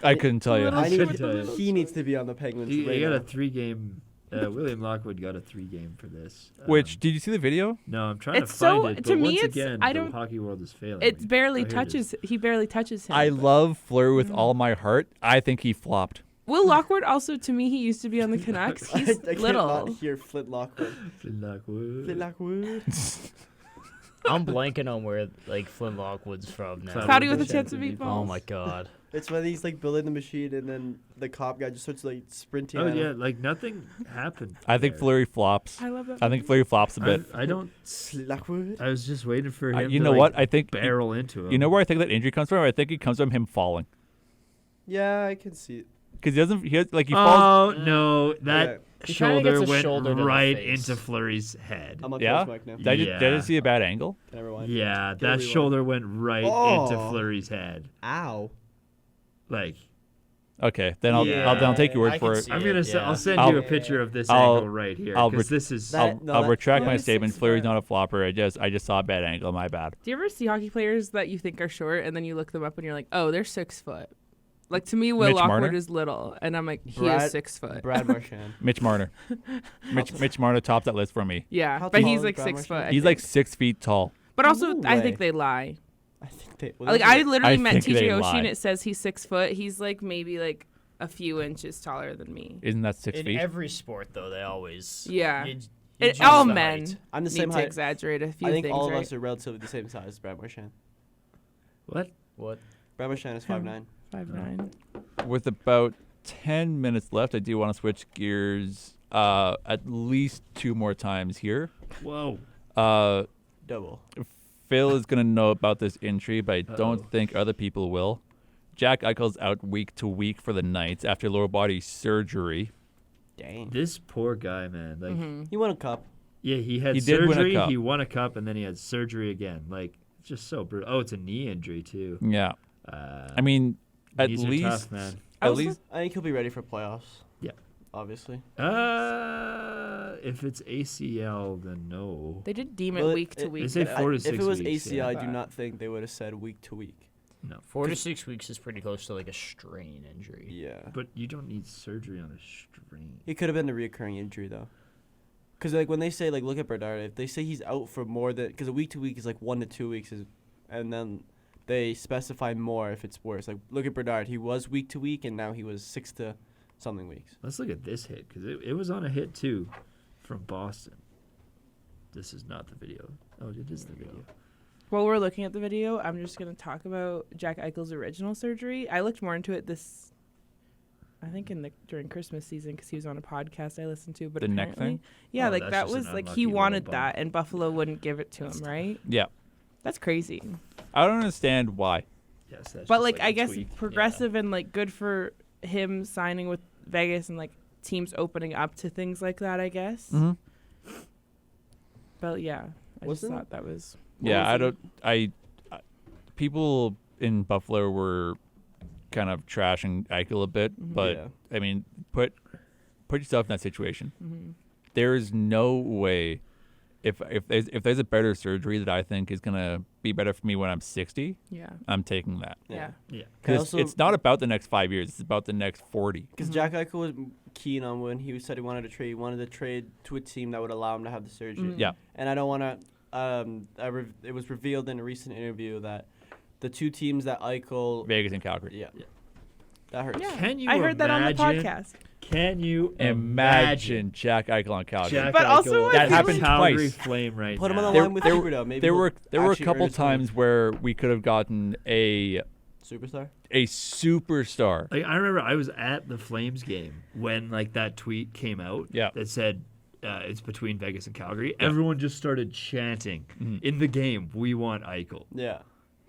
I couldn't tell you. Little I shit need with the little he needs to be on the Penguins. He right got now. a 3-game. William Lockwood got a 3-game for this. Which, did you see the video? No, I'm trying to It's find so- it. to But me, once it's- again, I the don't- hockey world is failing. It me. barely Oh, here it is. touches. He barely touches him. I but- love Fleury with all my heart. I think he flopped. Will Lockwood also, to me, he used to be on the Canucks. He's I can't little. not hear Flint Lockwood. Flint Lockwood. Flint Lockwood. I'm blanking on where Flint Lockwood's from now. Cloudy with a chance of meatballs. Oh my God. It's when he's building the machine and then the cop guy just starts sprinting. Oh at yeah, him. nothing happened. I think there. Fleury flops. I love that. I think Fleury flops a bit. I don't. Flint Lockwood. I was just waiting for him. You to, know what? I think barrel into him. you know where I think that injury comes from. I think it comes from him falling. Yeah, I can see it. Because he falls. Oh no, that shoulder gets a went shoulder to the right face. into Fleury's head. I'm on Yeah? close mic now. Did I just see a bad angle? Can I rewind? Yeah, Can I that rewind? shoulder went right Oh. into Fleury's head. Ow. Like, Okay, then I'll Yeah. then I'll take your I word can for it. see I'm gonna. yeah. I'll send I'll- you a picture of this I'll- angle right here I'll because re- this is. That- no, I'll that- retract my Fleury's statement. 6'5". Fleury's not a flopper. I just saw a bad angle. My bad. Do you ever see hockey players that you think are short and then you look them up and you're like, oh, they're 6 foot? Like to me, Will Mitch Lockwood Marner? is little, and I'm like, he Brad- is 6 foot. Brad Marchand. Mitch Marner. Mitch Marner topped that list for me. Yeah, How but tall he's is like Brad 6 Marchand? foot. I He's like think. 6 feet tall. But also, No I way. think they lie. I think they. Like I literally I met think TJ they Oshie, lie. and it says he's 6 foot. He's like maybe like a few inches taller than me. Isn't that 6 In feet? every sport, though, they always Yeah. you It, choose all the men height. I'm the need same to height. exaggerate a few I think things, all of right? us are relatively the same size as Brad Marchand. What? What? Brad Marchand is 5'9". 5'9". With about 10 minutes left, I do want to switch gears at least 2 more times here. Whoa. Double. Phil is going to know about this injury, but I Uh-oh. don't think other people will. Jack Eichel's out week to week for the Knights after lower body surgery. Dang. This poor guy, man. Like, Mm-hmm. He won a cup. yeah, he had He did win a surgery. cup. He won a cup, and then he had surgery again. Like, it's just so brutal. Oh, it's a knee injury too. Yeah. I mean, at knees are least, tough, man. at Also- least, I think he'll be ready for playoffs. Yeah. Obviously. If it's ACL, then no. They did deem Well, it week to it- week. They say but 4 to If 6 it was weeks, ACL, yeah. I do not think they would have said week to week. No. 4 to 6 weeks is pretty close to like a strain injury. Yeah. But you don't need surgery on a strain. It could have been a reoccurring injury though. Because like when they say like look at Bedard, if they say he's out for more than because a week to week is like 1 to 2 weeks and then they specify more if it's worse. Like look at Bedard, he was week to week and now he was 6 to something weeks. Let's look at this hit because it was on a hit too from Boston. This is not the video. Oh, it is the video. While we're looking at the video, I'm just going to talk about Jack Eichel's original surgery. I looked more into it I think during Christmas season because he was on a podcast I listened to. But The neck apparently, thing? yeah, Oh, like that's that just an was like unlucky he little wanted bump. that, and Buffalo wouldn't give it to him, right? yeah. That's crazy. I don't understand why. Yes, that's But just like a I guess tweak. progressive and like good for him signing with Vegas and like teams opening up to things like that. I guess. Mm-hmm. But yeah, I just Wasn't- thought that was. Yeah, was I he- don't. People in Buffalo were kind of trashing Eichel a bit, but Yeah. I mean, put yourself in that situation. Mm-hmm. There is no way, if there's a better surgery that I think is gonna be better for me when I'm 60, Yeah. I'm taking that. Yeah. Yeah. I Because also- it's not about the next 5 years; it's about the next 40. Because Jack Eichel was keen on when he said he wanted to trade. He wanted to trade to a team that would allow him to have the surgery. Mhm. Yeah, And I don't want to. It was revealed in a recent interview that the two teams that Eichel. Vegas and Calgary. Yeah. That hurts. Yeah. Can you I heard that on the imagine- podcast. Can you Imagine Jack Eichel on Calgary. Jack But also Eichel, I That feel happened like- Calgary twice. Flame right Put him now. on the There- line with there- Huberdeau. Maybe There were a actually couple earn his money. times where we could have gotten a Superstar. superstar. Like I remember I was at the Flames game when like that tweet came out Yeah. that said it's between Vegas and Calgary. Yeah. Everyone just started chanting in the game, "We want Eichel." Yeah.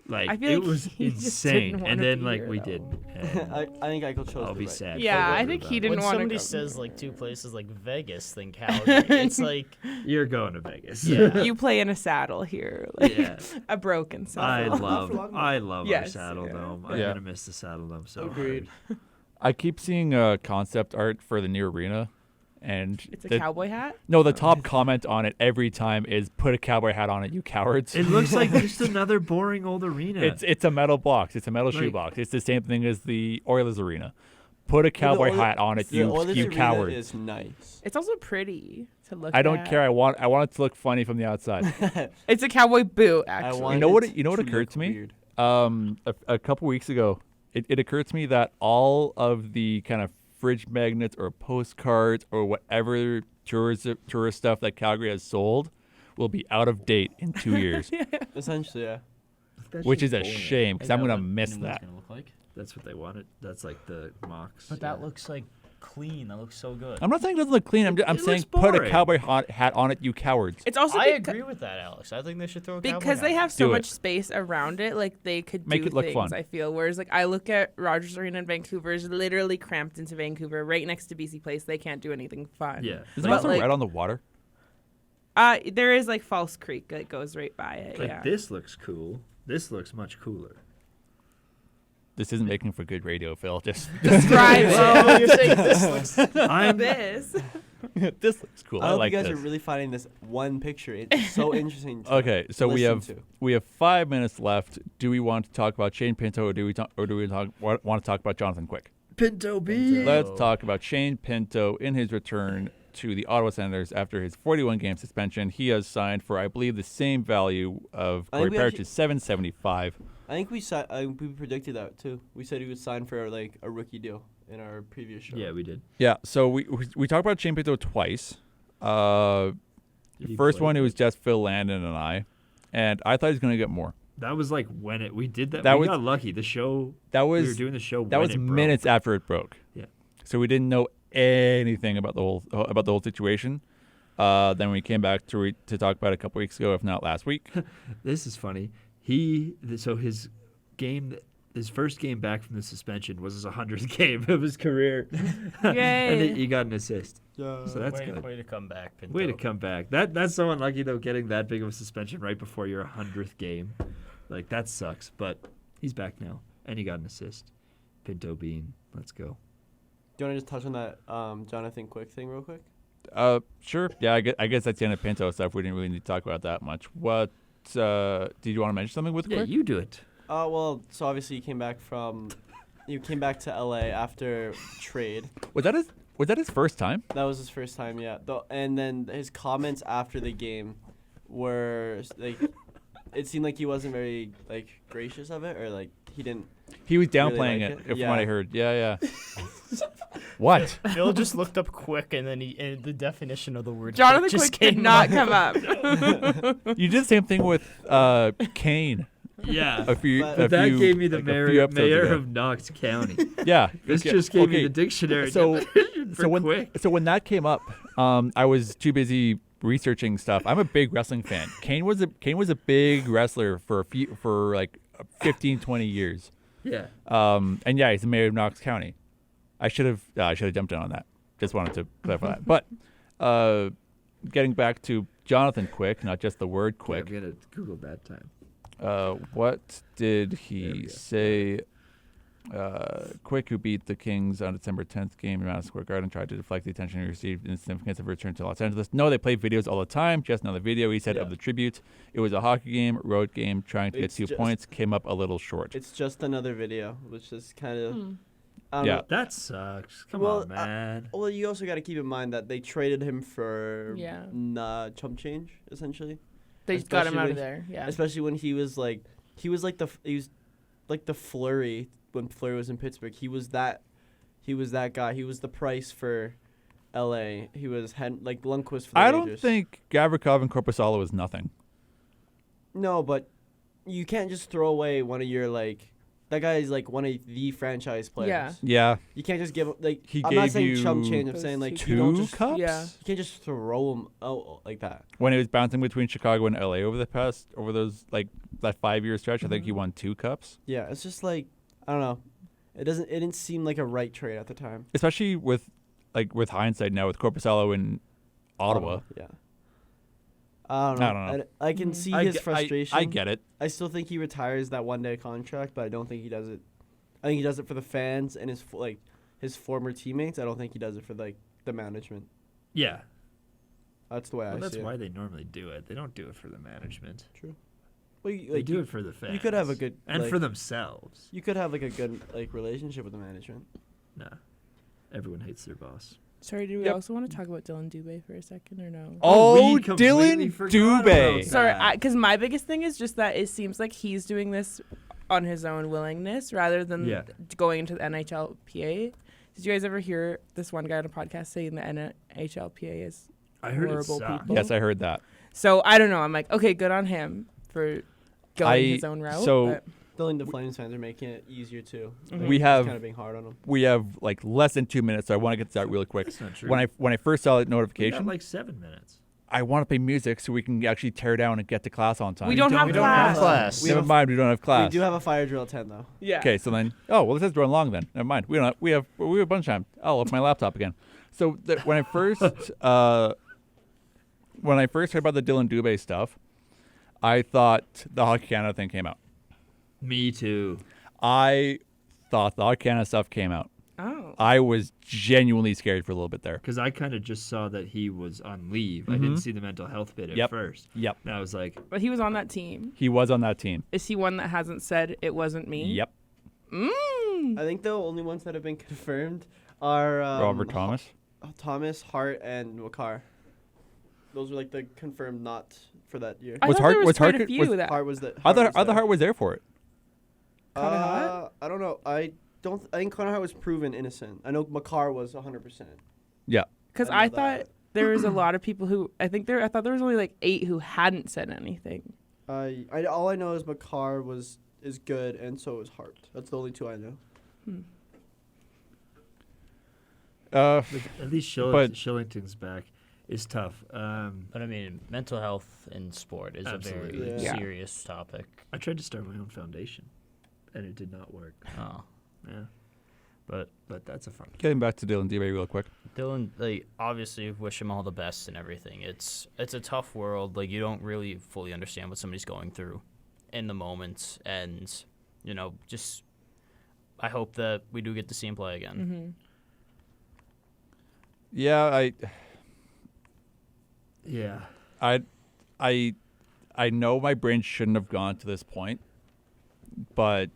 Like I feel it like was he just insane. didn't And wanna then be like here, we though. did. And I think Eichel chose. I'll the be right. sad. Yeah, forever I think about he it. didn't When want to somebody go. says like two places like Vegas, then Calgary, it's like You're going to Vegas. Yeah. You play in a saddle here, like Yeah. a broken I saddle. love our Yes, Saddle yeah. Dome. I'm Yeah. gonna miss the Saddle Dome so Agreed. hard. I keep seeing concept art for the new arena, and It's a the- cowboy hat. No, the top comment on it every time is "Put a cowboy hat on it, you cowards." It looks like just another boring old arena. It's a metal box. It's a metal Like- shoebox. It's the same thing as the Oilers arena. Put a cowboy hat on it, The you Oilers arena cowards. is nice. It's also pretty to look. I don't at. care. I want it to look funny from the outside. It's a cowboy boot, I actually. want You know what it you know what to occurred look to me? weird. A couple weeks ago, it occurred to me that all of the kind of fridge magnets or postcards or whatever tourist stuff that Calgary has sold will be out of date in 2 years, Essentially, yeah. which is a shame because I'm gonna miss that. Gonna look like. That's what they wanted. That's like the mocks. But that looks like clean. That looks so good. I'm not saying it doesn't look clean. I'm It saying looks put a boring. cowboy hat on it, you cowards. It's also I agree with that, Alex. I think they should throw a cowboy because they hat. have so Do much it. space around it. Like they could Make do it look things. fun. I feel. Whereas like I look at Rogers Arena in Vancouver is literally cramped into Vancouver, right next to BC Place. They can't do anything fun. Yeah. Isn't But, that also like- right on the water? There is like False Creek that goes right by it. Like yeah. this looks cool. This looks much cooler. This isn't making for good radio, Phil. Just Describe it. Oh, you're saying this looks. I'm This. this looks cool. I I hope like you guys this. are really finding this one picture. It's so interesting. To Okay, so listen we to. have 5 minutes left. Do we want to talk about Shane Pinto, or do we want to talk about Jonathan Quick? Pinto B. Let's talk about Shane Pinto in his return to the Ottawa Senators after his 41-game suspension. He has signed for, I believe, the same value of I Corey think we Parrish, actually- $775. I think we predicted that too. We said he would sign for like a rookie deal in our previous show. Yeah, we did. Yeah, so we talked about Shane Pinto twice. Did he First play? one, it was just Phil Landon and I thought he was going to get more. That was like when we did that. That we was- got lucky. The show. That we was were doing the show. that when was it broke. minutes after it broke. Yeah. So we didn't know anything about the whole situation. Then we came back to talk about it a couple weeks ago, if not last week. This is funny. His first game back from the suspension was his 100th game of his career. And Yay. he got an assist. Yeah. So that's way, good. way to come back, Pinto. Way to come back. That's so unlucky though, getting that big of a suspension right before your 100th game. Like that sucks. But he's back now, and he got an assist. Pinto Bean. Let's go. Do you want to just touch on that Jonathan Quick thing real quick? Sure. Yeah, I guess that's the end of Pinto stuff. We didn't really need to talk about that much. What did you want to mention something with Yeah, Quick? you do it. Well, so obviously you came back to LA after trade. Was that his first time? That was his first time, yeah. And then his comments after the game were like, it seemed like he wasn't very like gracious of it, or like he didn't. He was Really downplaying like it, it? from what I Yeah. heard. Yeah. What? Phil just looked up quick, and then the definition of the word Jonathan just Quick did came not up. come up. You did the same thing with Kane. Yeah. A few. But a That few- gave me the like a few episodes mayor ago. of Knox County. Yeah. This okay, just gave me okay. the dictionary So- definition for Quick. So when that came up, I was too busy researching stuff. I'm a big wrestling fan. Kane was a big wrestler for 15, 20 years. Yeah. And yeah, he's the mayor of Knox County. I should have jumped in on that. Just wanted to clarify that. But getting back to Jonathan Quick, not just the word Quick. Yeah, I'm gonna Google that time. What did There we he go. say? Quick, who beat the Kings on December 10th game in Madison Square Garden, tried to deflect the attention he received in significance of return to Los Angeles. No, they play videos all the time. Just another video, he said, of Yeah. the tribute. It was a hockey game, road game, trying to get It's 2 just- points. Came up a little short. It's just another video, which is kind of. I don't Yeah. know. That sucks. Come Well, on, man. Well, you also got to keep in mind that they traded him for Yeah. chump change, essentially. They got him Especially out when of there. Yeah. Especially when he was like the Fleury when Fleury was in Pittsburgh. He was that guy. He was the price for LA. He was like Lundqvist for the I Rangers. don't think Gavrikov and Korpisalo is nothing. No, but you can't just throw away one of your like. That guy is like one of the franchise players. Yeah. Yeah. You can't just give him like. He I'm not gave saying chump you change. I'm saying like you 2 don't just, cups? Yeah. You can't just throw him out like that. When he was bouncing between Chicago and LA over those like that 5-year stretch, I think he won 2 cups. Yeah, it's just like I don't know. It didn't seem like a right trade at the time. Especially with hindsight now with Korpisalo in Ottawa. Yeah. I don't know. I can see his frustration. I get it. I still think he retires that 1-day contract, but I don't think he does it. I think he does it for the fans and his former teammates. I don't think he does it for like the management. Yeah. That's the way I see That's it. why they normally do it. They don't do it for the management. Well, They do it for the fans. you could have a good and like, for themselves. You could have like a good like relationship with the management. Nah. Everyone hates their boss. Sorry, do we Yep. also want to talk about Dylan Dubé for a second or no? Oh, we completely Dylan forgot Dubé. about Sorry, that. because my biggest thing is just that it seems like he's doing this on his own willingness rather than Yeah. going into the NHLPA. Did you guys ever hear this one guy on a podcast saying the NHLPA is I heard it horrible sucked. people? Yes, I heard that. So I don't know. I'm like, okay, good on him for going his own route. So but Don't think the Flames fans are making it easier too. We have kind of being hard on them. We have like less than 2 minutes, so I want to get this out really quick. That's not true. When I first saw the We got notification, like 7 minutes. I want to play music so we can actually tear down and get to class on time. We don't have class. Never mind, we don't have class. We do have a fire drill at 10 though. Yeah. Okay, so then, this is running long then. Never mind. We have a bunch of time. I'll open my laptop again. So when I first heard about the Dylan Dubé stuff, I thought the Hockey Canada thing came out. Me too. I thought the Hockey Canada stuff came out. Oh. I was genuinely scared for a little bit there. Because I kind of just saw that he was on leave. I didn't see the mental health bit at first. Yep. And I was like, But he was on that team. He was on that team. Is he one that hasn't said it wasn't me? Yep. Mm. I think the only ones that have been confirmed are Robert Thomas. Thomas, Hart, and Makar. Those were like the confirmed not for that year. I Was thought Hart- there was was quite Hart- a few was- that. Hart was the. Other was there. Hart was there for it. Connor Hart? I don't know. I think Connor Hart was proven innocent. I know Makar was 100%. Yeah. Because I I know thought that. there was a lot of people who I thought there was only like 8 who hadn't said anything. All I know is Makar is good, and so is Hart. That's the only two I know. at least But- Shillington's back. Is tough. But I mean, mental health in sport is Absolutely. a very Yeah. serious topic. I tried to start my own foundation, and it did not work. Oh. Yeah. But that's a fun. Getting back to Dylan Dubé real quick. Dylan, like, obviously wish him all the best and everything. It's a tough world. Like, you don't really fully understand what somebody's going through in the moment, and just I hope that we do get to see him play again. Mm-hmm. Yeah, Yeah. I know my brain shouldn't have gone to this point, but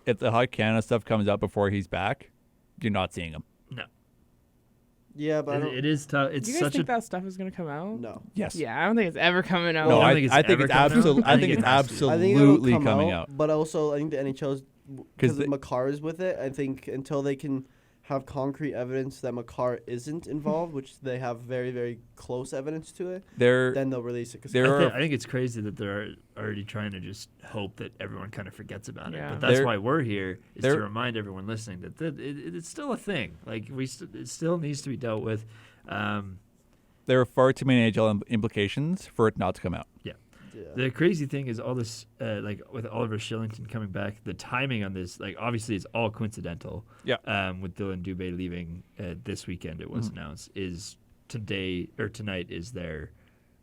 if the Hockey Canada stuff comes out before he's back, you're not seeing him. No. Yeah, but I don't. It is tough. It's Do you guys such think a. that stuff is gonna come out? No. Yes. Yeah, I don't think it's ever coming out. No, I I don't think think it's ever it's coming out. absolutely. I I think think it it's has to. I think it'll absolutely come coming out, out. but also I think the NHL's because they- Makar is with it. I think until they can have concrete evidence that Makar isn't involved, which they have very, very close evidence to it, There, then they'll release it. 'Cause there I think it's crazy that they're already trying to just hope that everyone kind of forgets about Yeah. it. But that's There- why we're here, is to there- remind everyone listening that it's still a thing. Like it still needs to be dealt with. there are far too many NHL implications for it not to come out. yeah. The crazy thing is all this, like with Oliver Shillington coming back, the timing on this, like obviously it's all coincidental. Yeah. With Dylan Dubé leaving this weekend, it was announced is tonight is their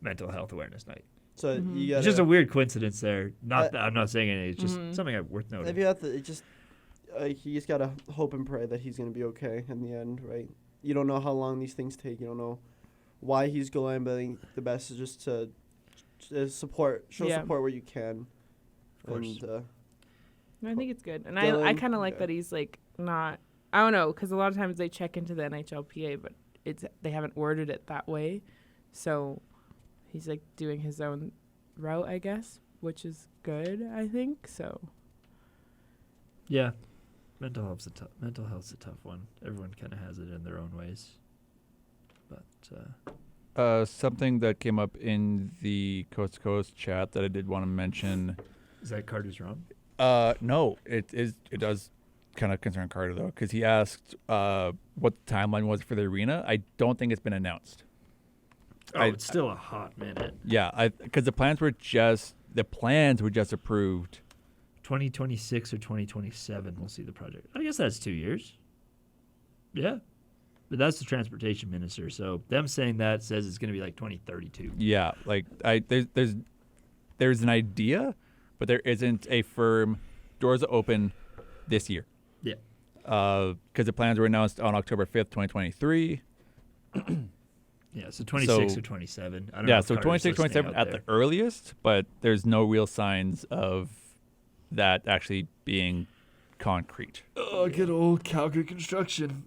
mental health awareness night. So you got It's just a weird coincidence there. I'm not saying anything. It's just Mhm. something worth noting. If you have to, you just gotta hope and pray that he's gonna be okay in the end, right? You don't know how long these things take. You don't know why he's going, but I think the best is just to show support where you can. Of course. And, I think it's good, and Dylan, I kind of like yeah. that he's like not. I don't know, because a lot of times they check into the NHLPA, but they haven't worded it that way, so he's like doing his own route, I guess, which is good. I think so. Yeah, mental health's a tough one. Everyone kind of has it in their own ways. But Something that came up in the Coast to Coast chat that I did want to mention. is that Carter's wrong? No, it does kind of concern Carter though, because he asked what the timeline was for the arena. I don't think it's been announced. It's still a hot minute. Yeah, because the plans were just approved. 2026 or 2027, we'll see the project. I guess that's 2 years. Yeah. But that's the transportation minister. So them saying that says it's going to be like 2032. Yeah, like there's an idea, but there isn't a firm doors open this year. Yeah. Because the plans were announced on October 5th, 2023. Yeah, so 26 So- or 27. I don't know Yeah, if so Carter's 26, listening 27 out at there. the earliest, but there's no real signs of that actually being concrete. Oh, good old Calgary construction.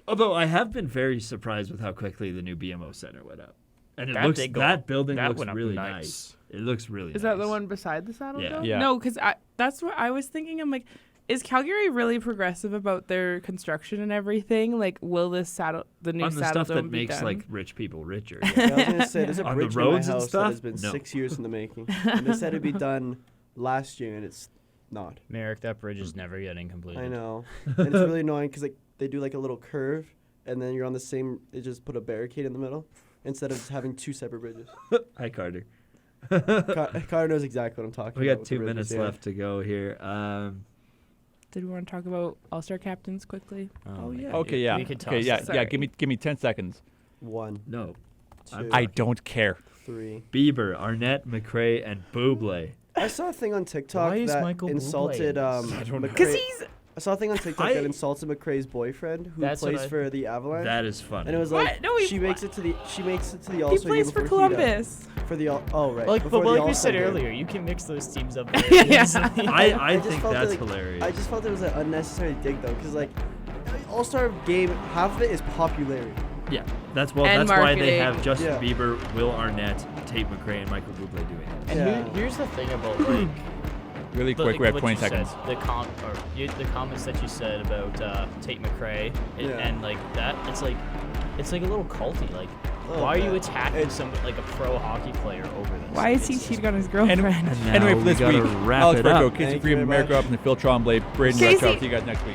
Although I have been very surprised with how quickly the new BMO Center went up. And that building that looks went up really nice. nice. It looks really Is nice. that the one beside the Saddle Yeah. Dome? Yeah. No, because that's what I was thinking. I'm like, is Calgary really progressive about their construction and everything? Like, will the new on the Saddle stuff Dome that be makes done? like rich people richer. I was gonna say there's a On the bridge in my roads and house that stuff? has been No. 6 years in the making. And they said it'd be done last year, and it's not. Merrick, that bridge is never getting completed. I know. And it's really annoying because like they do like a little curve, and then you're on the same. They just put a barricade in the middle instead of just having two separate bridges. Hi, Carter. Carter knows exactly what I'm talking We about. got with the 2 bridges, minutes yeah. left to go here. Did we want to talk about All-Star captains quickly? Oh, my yeah. God. Okay, yeah. We could Okay, toss yeah, that. yeah. Sorry. Give me 10 seconds. 1, No. 2, I don't care. 3. Bieber, Arnett, McRae, and Buble. I saw a thing on TikTok Why is that Michael Bublé insulted in this? I don't know. Because he's I saw a thing on TikTok I- that insulted McRae's boyfriend who That's what plays I- for the Avalanche. That is funny. and it was What? like No, he- she makes it to the he All-Star plays game for before he does. Columbus. For the oh right. Like, before but the like we All-Star said game. earlier, you can mix those teams up very Yeah. easily. I just think felt that's like- hilarious. I just felt it was an unnecessary dig though, because like All-Star game, half of it is popularity. Yeah, that's And why they marketing. have Justin Yeah. Bieber, Will Arnett, Tate McRae, and Michael Bublé doing it. And Yeah. here's the thing about like Really the- quick, we have what 20 you said, seconds. the comments that you said about Tate McRae Yeah. and like that. It's like a little culty. Like, Oh, why are you man. attacking some like a pro hockey player over this? Why is he It's just- cheating on his girlfriend? Now Anyway, for we this gotta week, wrap Alex it Berko, up. Casey Thank you Freeman, very Merrick much. Robinson, Phil Trombley, Braden Casey! Retro. See you guys next week.